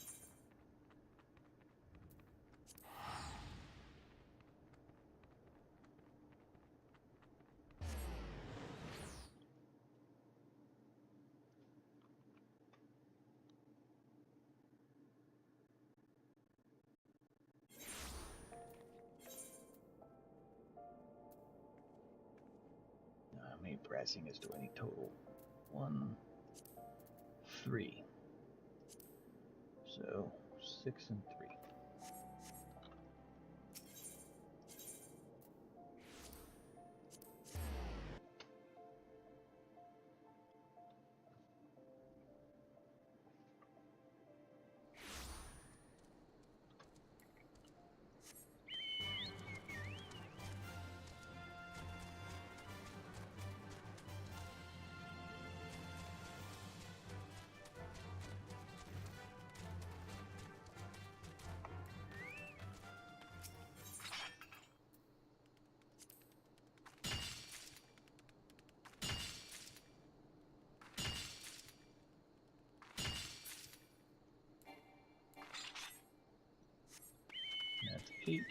How many brass ingots do I need total? 1, 3. So 6 and 3. That's 8.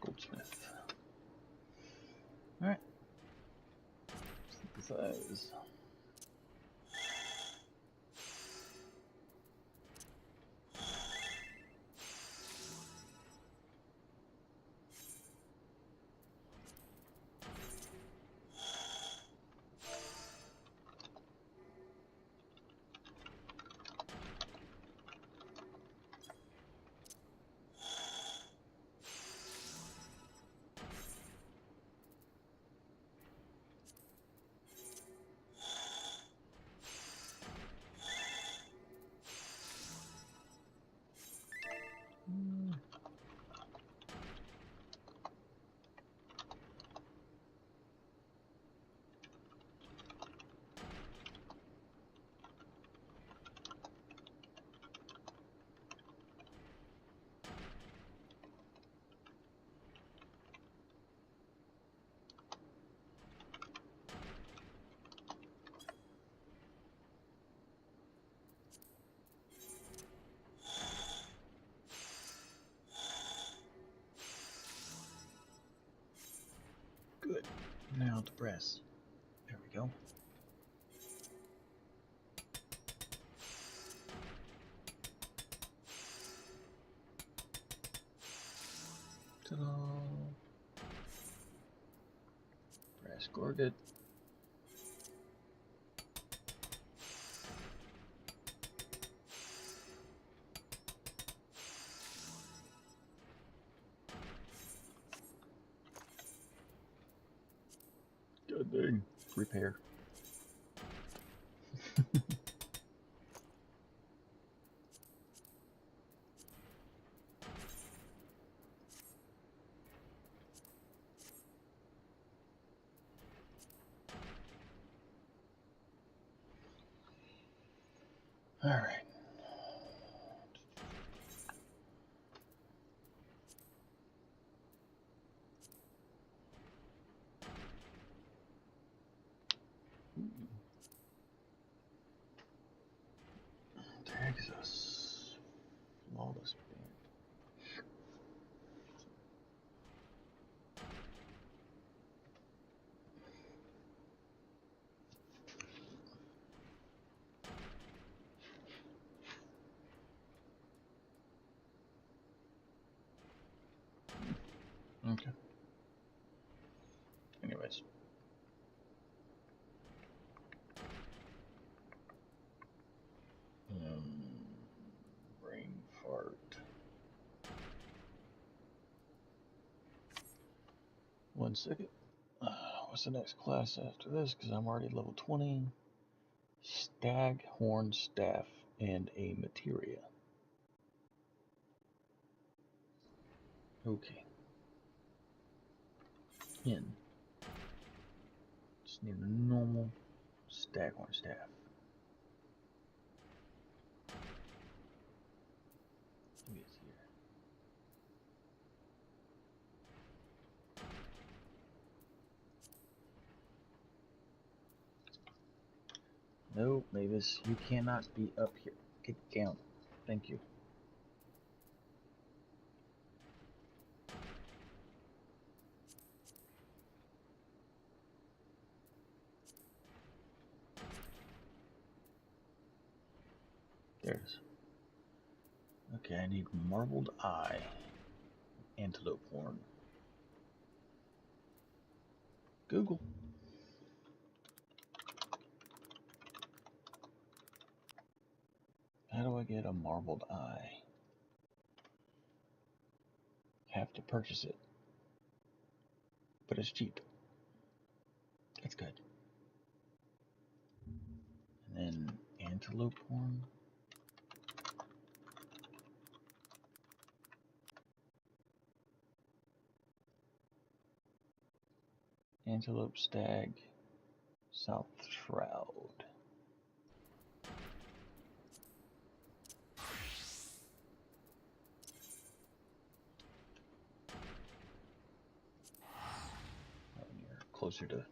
Goldsmith. Alright. Synthesize. Now the press. There we go. Ta-da! Brass gorget. Good thing. Repair. All right. Texas. Flawless band. Okay. Anyways. Brain fart. One second. What's the next class after this? Because I'm already level 20. Stag, horn, staff, and a materia. Okay. In. Just need a normal stag, horn, staff. Maybe it's here. No, Mavis, you cannot be up here. Get down. Thank you. There it is. Okay, I need marbled eye. Antelope horn. Google. How do I get a marbled eye? Have to purchase it. But it's cheap. That's good. And then antelope horn. Antelope stag. South shroud. You're closer to.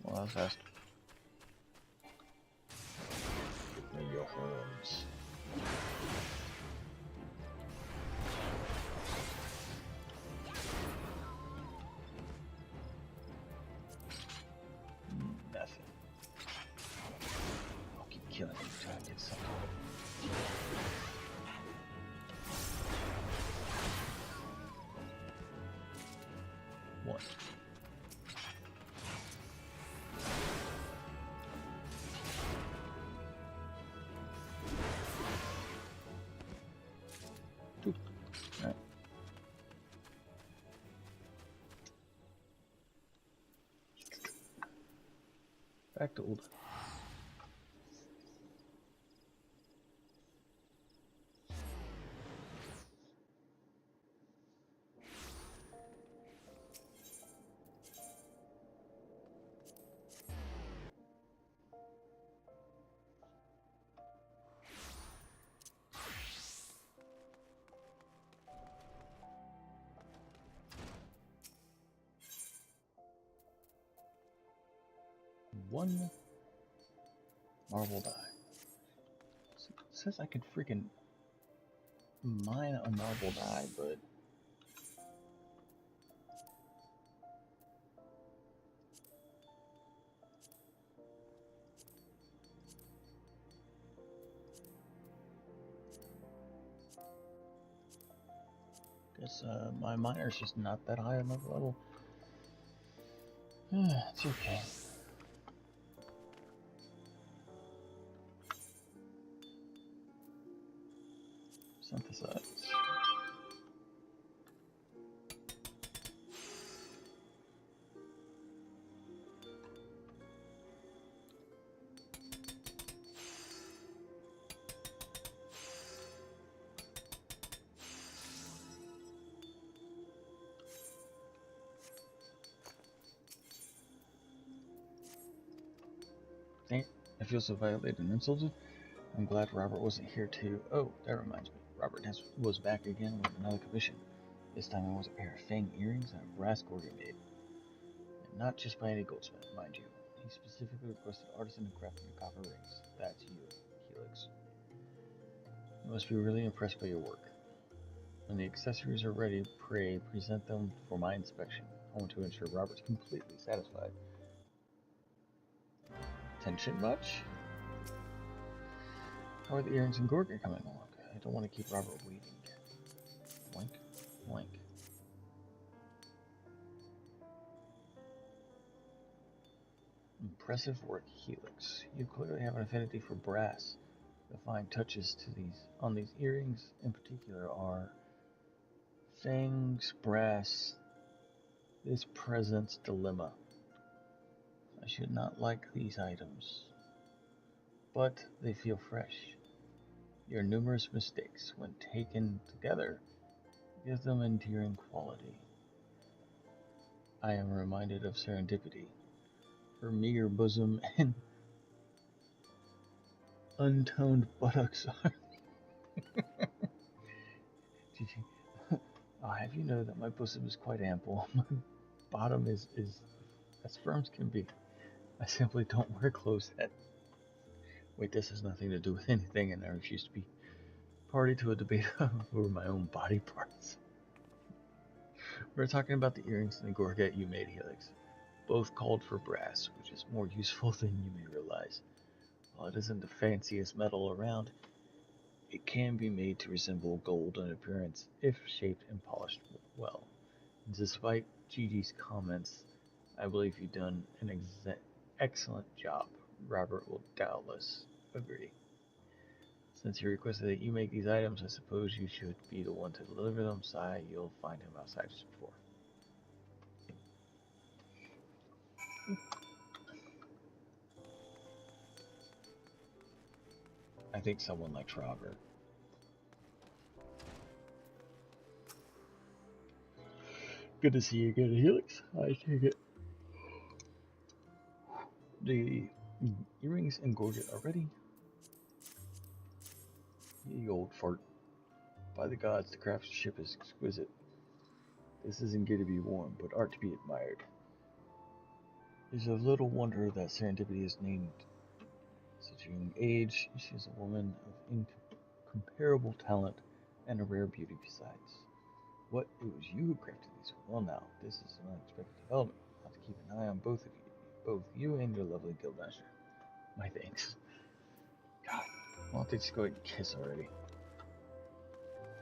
Well, that was fast. Give me your horns. Nothing. I'll keep killing him until I get something. One. Two. Alright. Back to old. one marble die. It says I could freaking mine a marble die, but guess my miner's just not that high on the level. It's okay. Synthesize. Dang, I feel so violated and insulted. I'm glad Robert wasn't here too. Oh, that reminds me. Robert was back again with another commission. This time it was a pair of fang earrings and a brass gorget made. And not just by any goldsmith, mind you. He specifically requested artisan who crafted the copper rings. That's you, Helix. You must be really impressed by your work. When the accessories are ready, pray present them for my inspection. I want to ensure Robert's completely satisfied. Tension much? How are the earrings and gorget coming along? I don't want to keep Robert waiting. Blank, blank. Impressive work, Helix. You clearly have an affinity for brass. The fine touches on these earrings in particular are fangs, brass. This presents dilemma. I should not like these items, but they feel fresh. Your numerous mistakes, when taken together, give them endearing quality. I am reminded of serendipity, her meager bosom and untoned buttocks are. Have you know that my bosom is quite ample? My bottom is as firm as can be. I simply don't wear clothes that. Wait, this has nothing to do with anything, and I refuse to be party to a debate over my own body parts. We're talking about the earrings and the gorget you made, Helix. Both called for brass, which is more useful than you may realize. While it isn't the fanciest metal around, it can be made to resemble gold in appearance if shaped and polished well. Despite Gigi's comments, I believe you've done an excellent job. Robert will doubtless agree. Since he requested that you make these items, I suppose you should be the one to deliver them. Sigh, you'll find him outside just before. I think someone likes Robert. Good to see you again, Helix. I take it. The earrings and gorget are ready. Ye old fart. By the gods, the craftsmanship is exquisite. This isn't gear to be worn, but art to be admired. It is of little wonder that serendipity is named such a young age. She is a woman of incomparable talent and a rare beauty besides. What? It was you who crafted these? Well now, this is an unexpected development. I'll have to keep an eye on both you and your lovely guildmaster. My thanks. God, why don't they just go ahead and kiss already?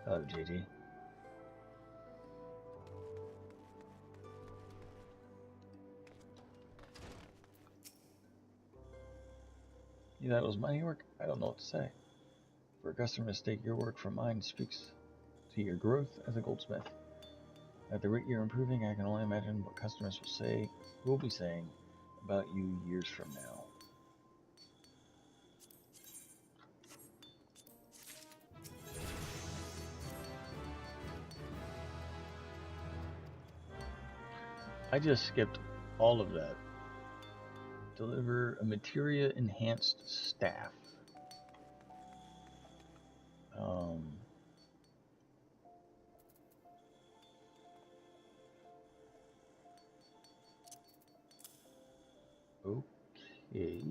Hello, JD. You thought it was my work? I don't know what to say. For a customer to mistake your work for mine speaks to your growth as a goldsmith. At the rate you're improving, I can only imagine what customers will be saying about you years from now. I just skipped all of that. Deliver a materia enhanced staff. Okay. Okay.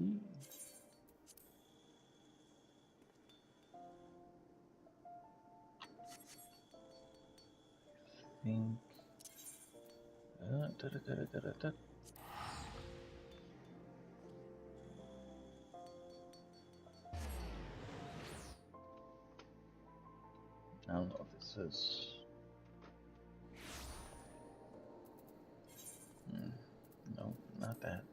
Think. Da. I don't know if it says. No, not that.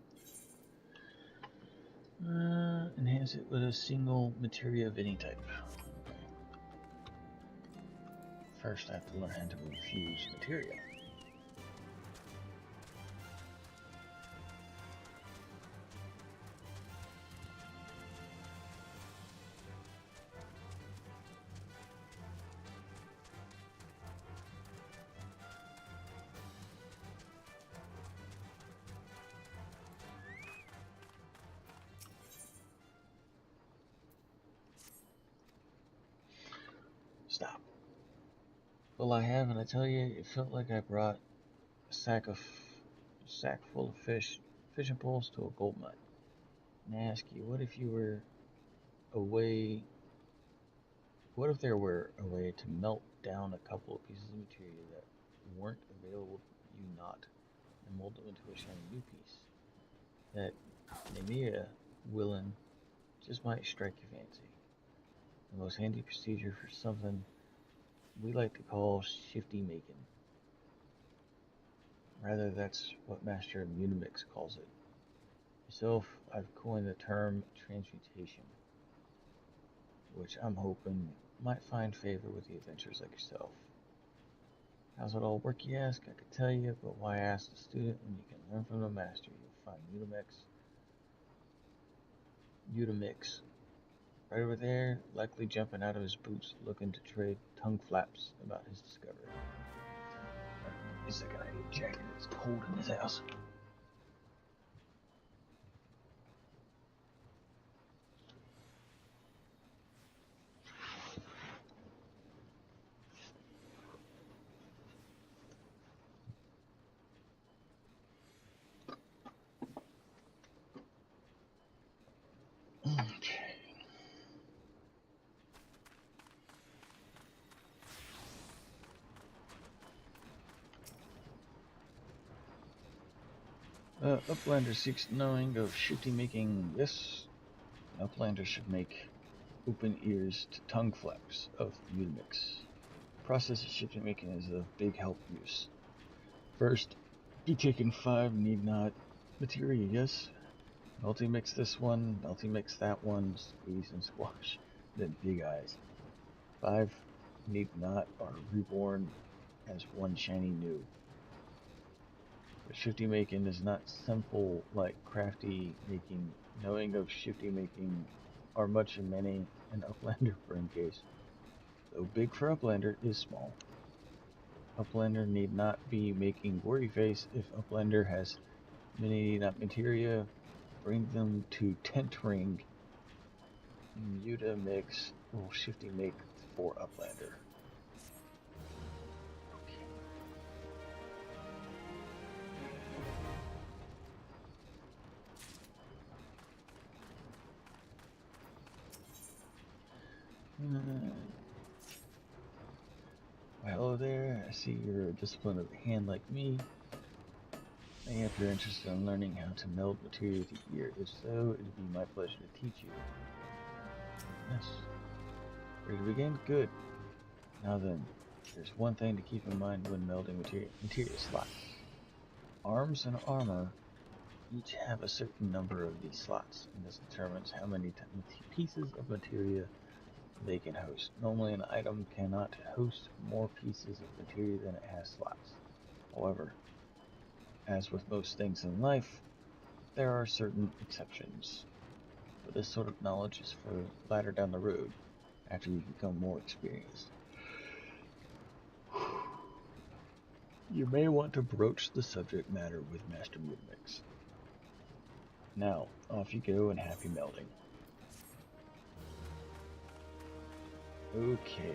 Enhance it with a single materia of any type. Okay. First, I have to learn how to infuse materia. Stop. Well, I have, and I tell you, it felt like I brought a sack full of fishing poles to a gold mine. And I ask you, what if you were a way? What if there were a way to melt down a couple of pieces of material that weren't available to you not, and mold them into a shiny new piece? That Nemea Willin just might strike your fancy. The most handy procedure for something we like to call shifty making. Rather, that's what Master Munimix calls it. Myself, I've coined the term transmutation, which I'm hoping might find favor with the adventurers like yourself. How's it all work, you ask? I could tell you, but why ask the student when you can learn from the master? You'll find Mutamix right over there, likely jumping out of his boots, looking to trade tongue flaps about his discovery. Wait a second, I need a jacket. It's cold in this house. Okay. Uplander seeks knowing of shifty making. Yes, an Uplander should make open ears to tongue flaps of Mutamix. Process of shifty making is of big help use. First, be taken 5 need not materia, yes? Multi-mix this one, multi-mix that one, squeeze and squash, then big eyes. 5 need not are reborn as one shiny new. But shifty making is not simple like crafty making. Knowing of shifty making are much and many an Uplander for in case. Though big for Uplander is small. Uplander need not be making worry face if Uplander has many need not materia. Bring them to Tent Ring. Mutamix will shifty make for Uplander. Well, hello there. I see you're a disciplined of the hand like me. If you're interested in learning how to meld material with the ear, if so, it'd be my pleasure to teach you. Yes. Ready to begin? Good. Now then, there's one thing to keep in mind when melding materia slots. Arms and armor each have a certain number of these slots, and this determines how many pieces of materia they can host. Normally, an item cannot host more pieces of materia than it has slots. However, as with most things in life, there are certain exceptions. But this sort of knowledge is for later down the road, after you become more experienced. You may want to broach the subject matter with Master Mutamix. Now, off you go and happy melding. Okay.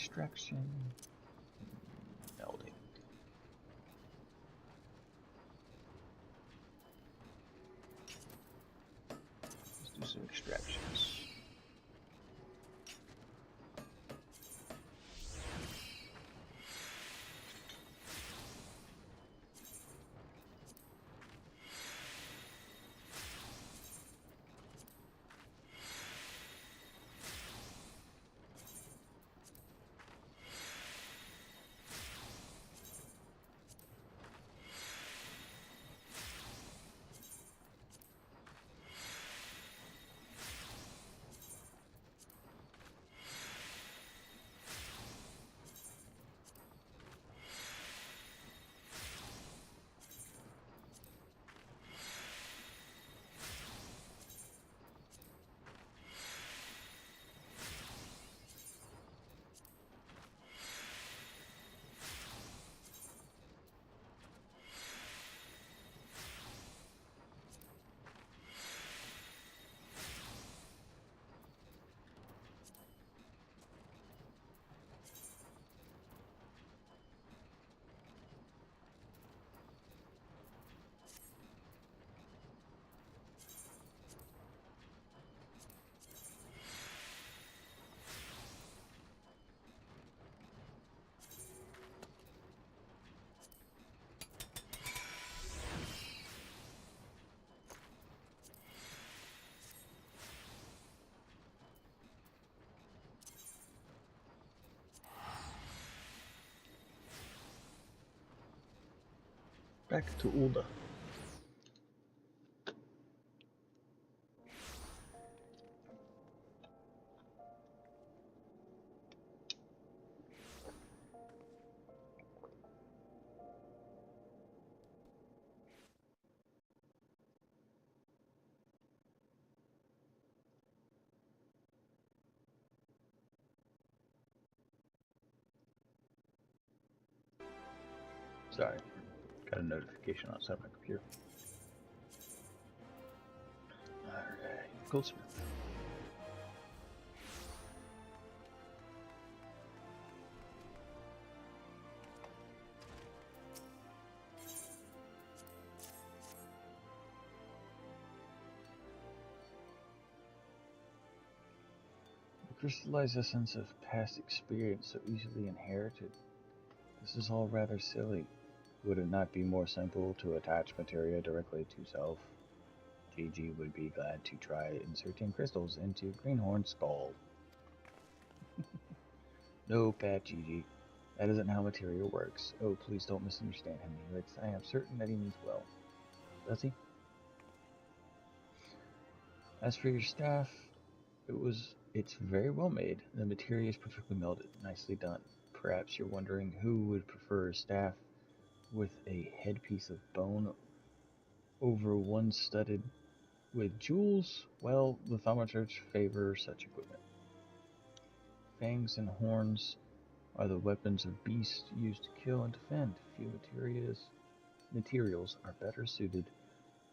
extraction. Melding. Let's do some extractions. Back to Ulda. Sorry, got a notification outside my computer. Alright, Goldsmith. The crystallized essence of past experience so easily inherited. This is all rather silly. Would it not be more simple to attach materia directly to self? GG would be glad to try inserting crystals into Greenhorn's skull. No, Pat GG. That isn't how materia works. Oh, please don't misunderstand him, Helix. I am certain that he means well. Does he? As for your staff, it's very well made. The materia is perfectly melded. Nicely done. Perhaps you're wondering who would prefer a staff with a headpiece of bone over one studded with jewels. Well, the Thaumaturge favor such equipment. Fangs and horns are the weapons of beasts used to kill and defend. Few materials are better suited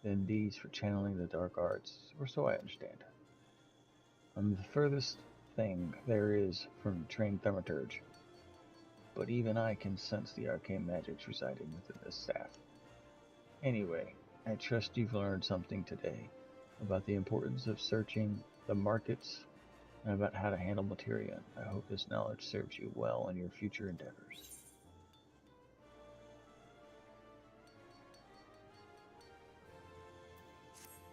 than these for channeling the dark arts, or so I understand. I'm the furthest thing there is from trained thaumaturge, but even I can sense the arcane magics residing within this staff. Anyway, I trust you've learned something today about the importance of searching the markets and about how to handle materia. I hope this knowledge serves you well in your future endeavors.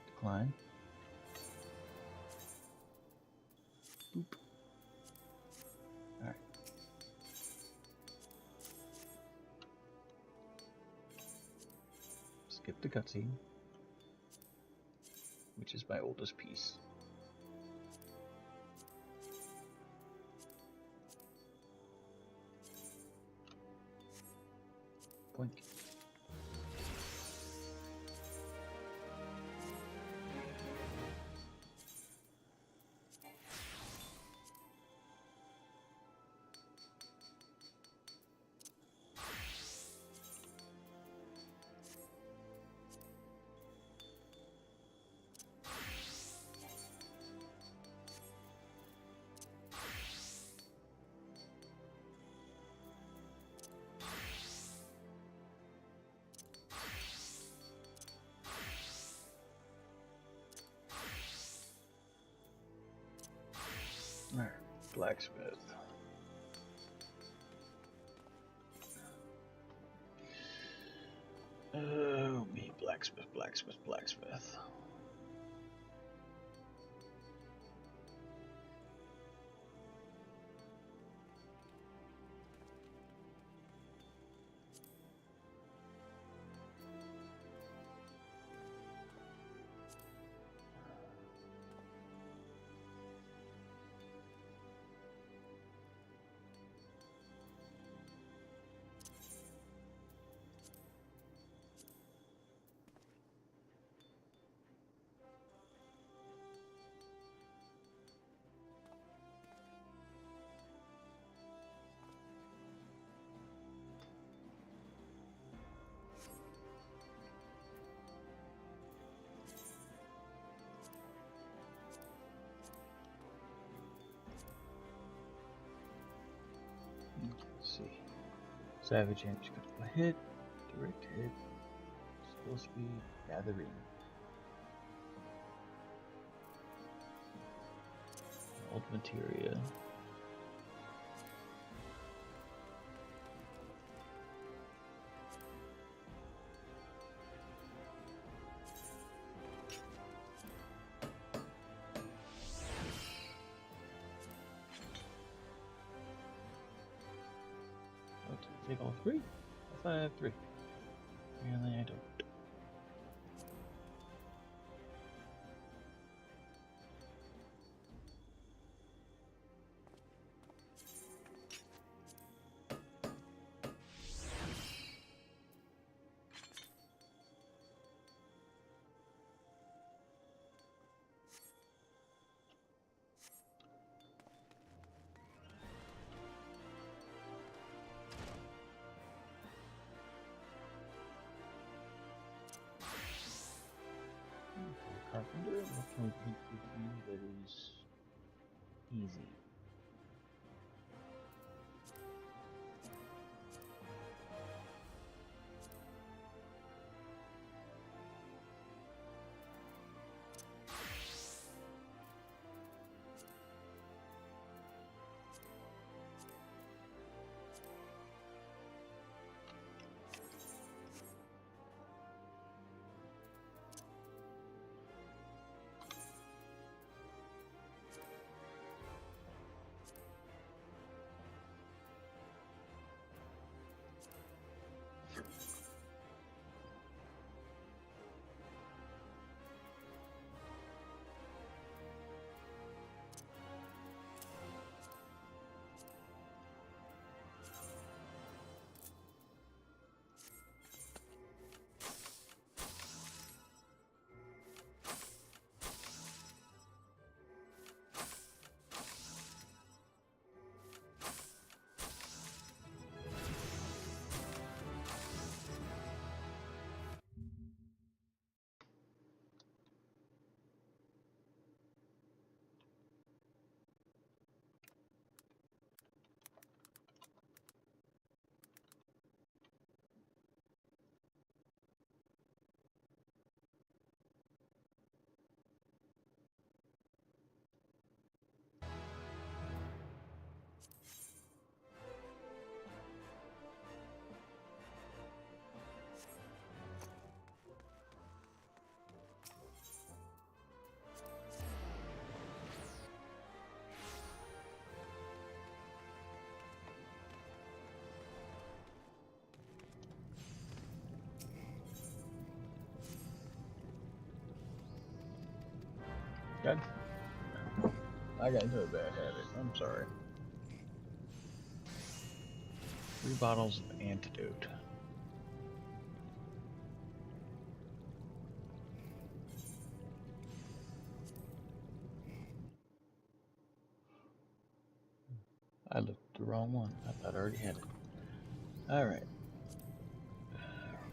Decline. Boop. Alright. Skip the cutscene, which is my oldest piece. Boink. Alright, blacksmith. Oh, me, blacksmith. Let's see. Savage damage, critical hit, direct hit, skill speed, gathering. Old materia. Take all three? I thought I had three. Apparently I don't. Carpenter, what can we think we can do that is easy? God, I got into a bad habit. I'm sorry. 3 bottles of antidote. I looked at the wrong one. I thought I already had it. Alright.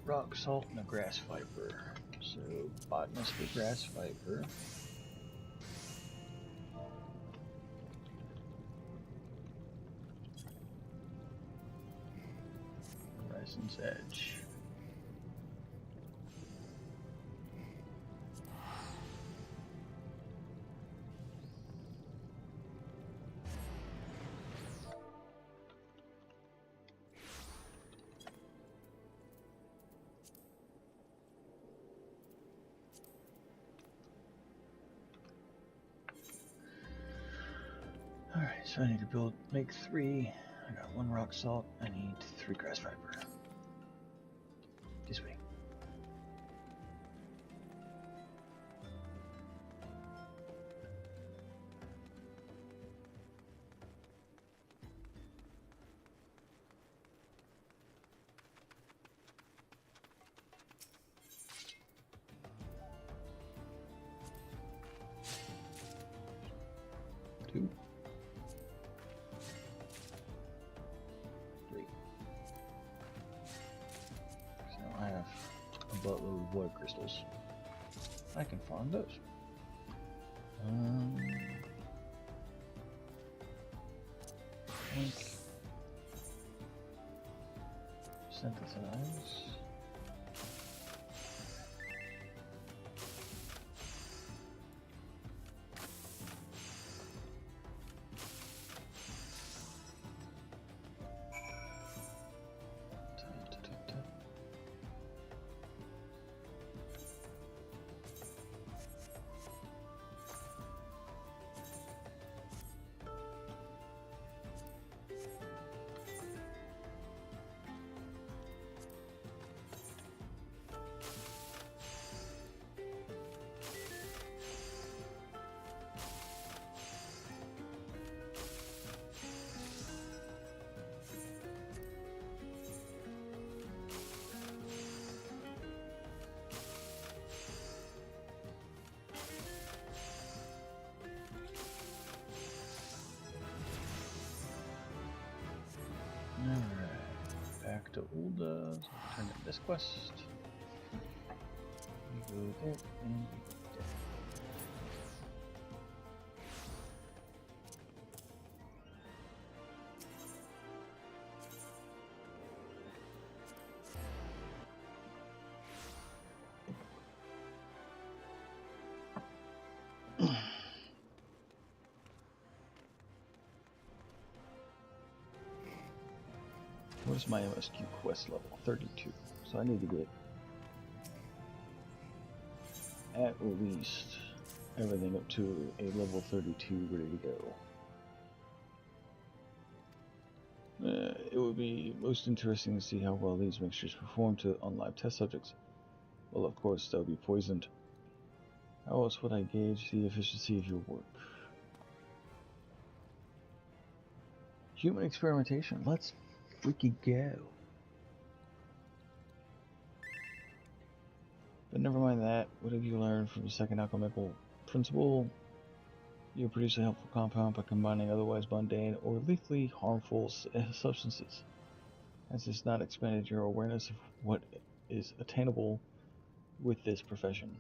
Rock salt and a grass viper. So, botanist the grass viper. Horizon's Edge. So I need to make 3. I got 1 rock salt. I need 3 grass fiber. This way. Two. 3. So I have a buttload of water crystals. I can farm those. Synthesize. Alright, back to Ulda. So turn in this quest. We go there and we go there. What is my MSQ quest level? 32. So I need to get at least everything up to a level 32 ready to go. It would be most interesting to see how well these mixtures perform to on-live test subjects. Well, of course, they'll be poisoned. How else would I gauge the efficiency of your work? Human experimentation. Let's freaking go. But never mind that. What have you learned from the second alchemical principle? You produce a helpful compound by combining otherwise mundane or lethally harmful substances. Has this not expanded your awareness of what is attainable with this profession?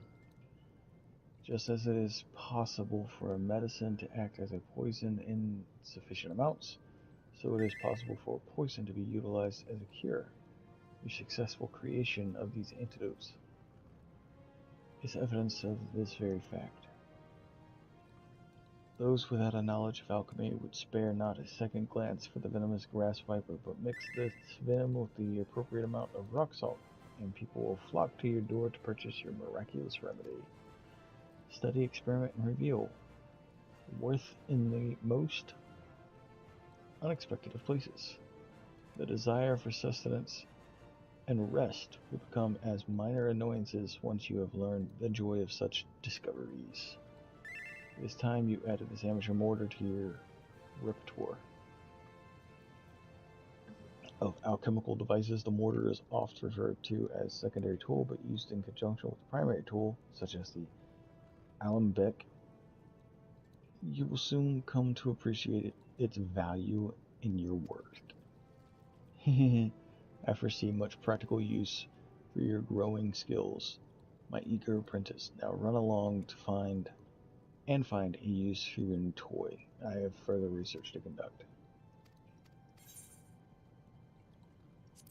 Just as it is possible for a medicine to act as a poison in sufficient amounts, so it is possible for a poison to be utilized as a cure. The successful creation of these antidotes is evidence of this very fact. Those without a knowledge of alchemy would spare not a second glance for the venomous grass viper, but mix this venom with the appropriate amount of rock salt, and people will flock to your door to purchase your miraculous remedy. Study, experiment, and reveal. Worth in the most unexpected of places. The desire for sustenance and rest will become as minor annoyances once you have learned the joy of such discoveries. It is time you added this amateur mortar to your repertoire. Of alchemical devices, the mortar is oft referred to as secondary tool, but used in conjunction with the primary tool, such as the alembic. You will soon come to appreciate its value in your work. I foresee much practical use for your growing skills, my eager apprentice. Now run along to find a use for your new toy. I have further research to conduct.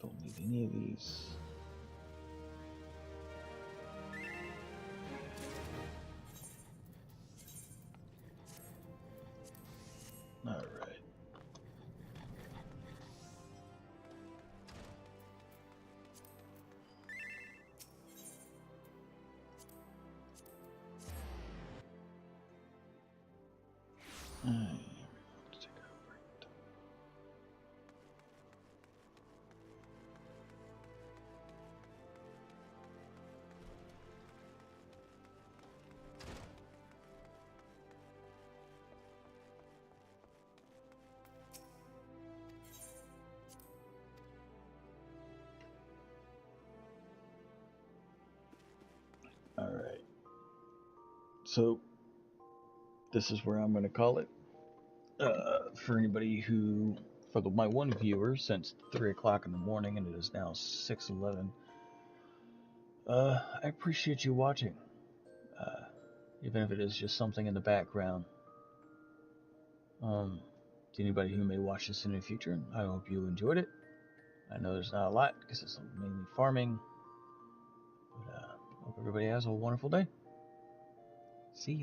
Don't need any of these. Alright. Alright. So, this is where I'm going to call it. For anybody who, for my one viewer, since 3 o'clock in the morning, and it is now 6:11, I appreciate you watching. Even if it is just something in the background. To anybody who may watch this in the future, I hope you enjoyed it. I know there's not a lot, because it's mainly farming. But hope everybody has a wonderful day. See ya.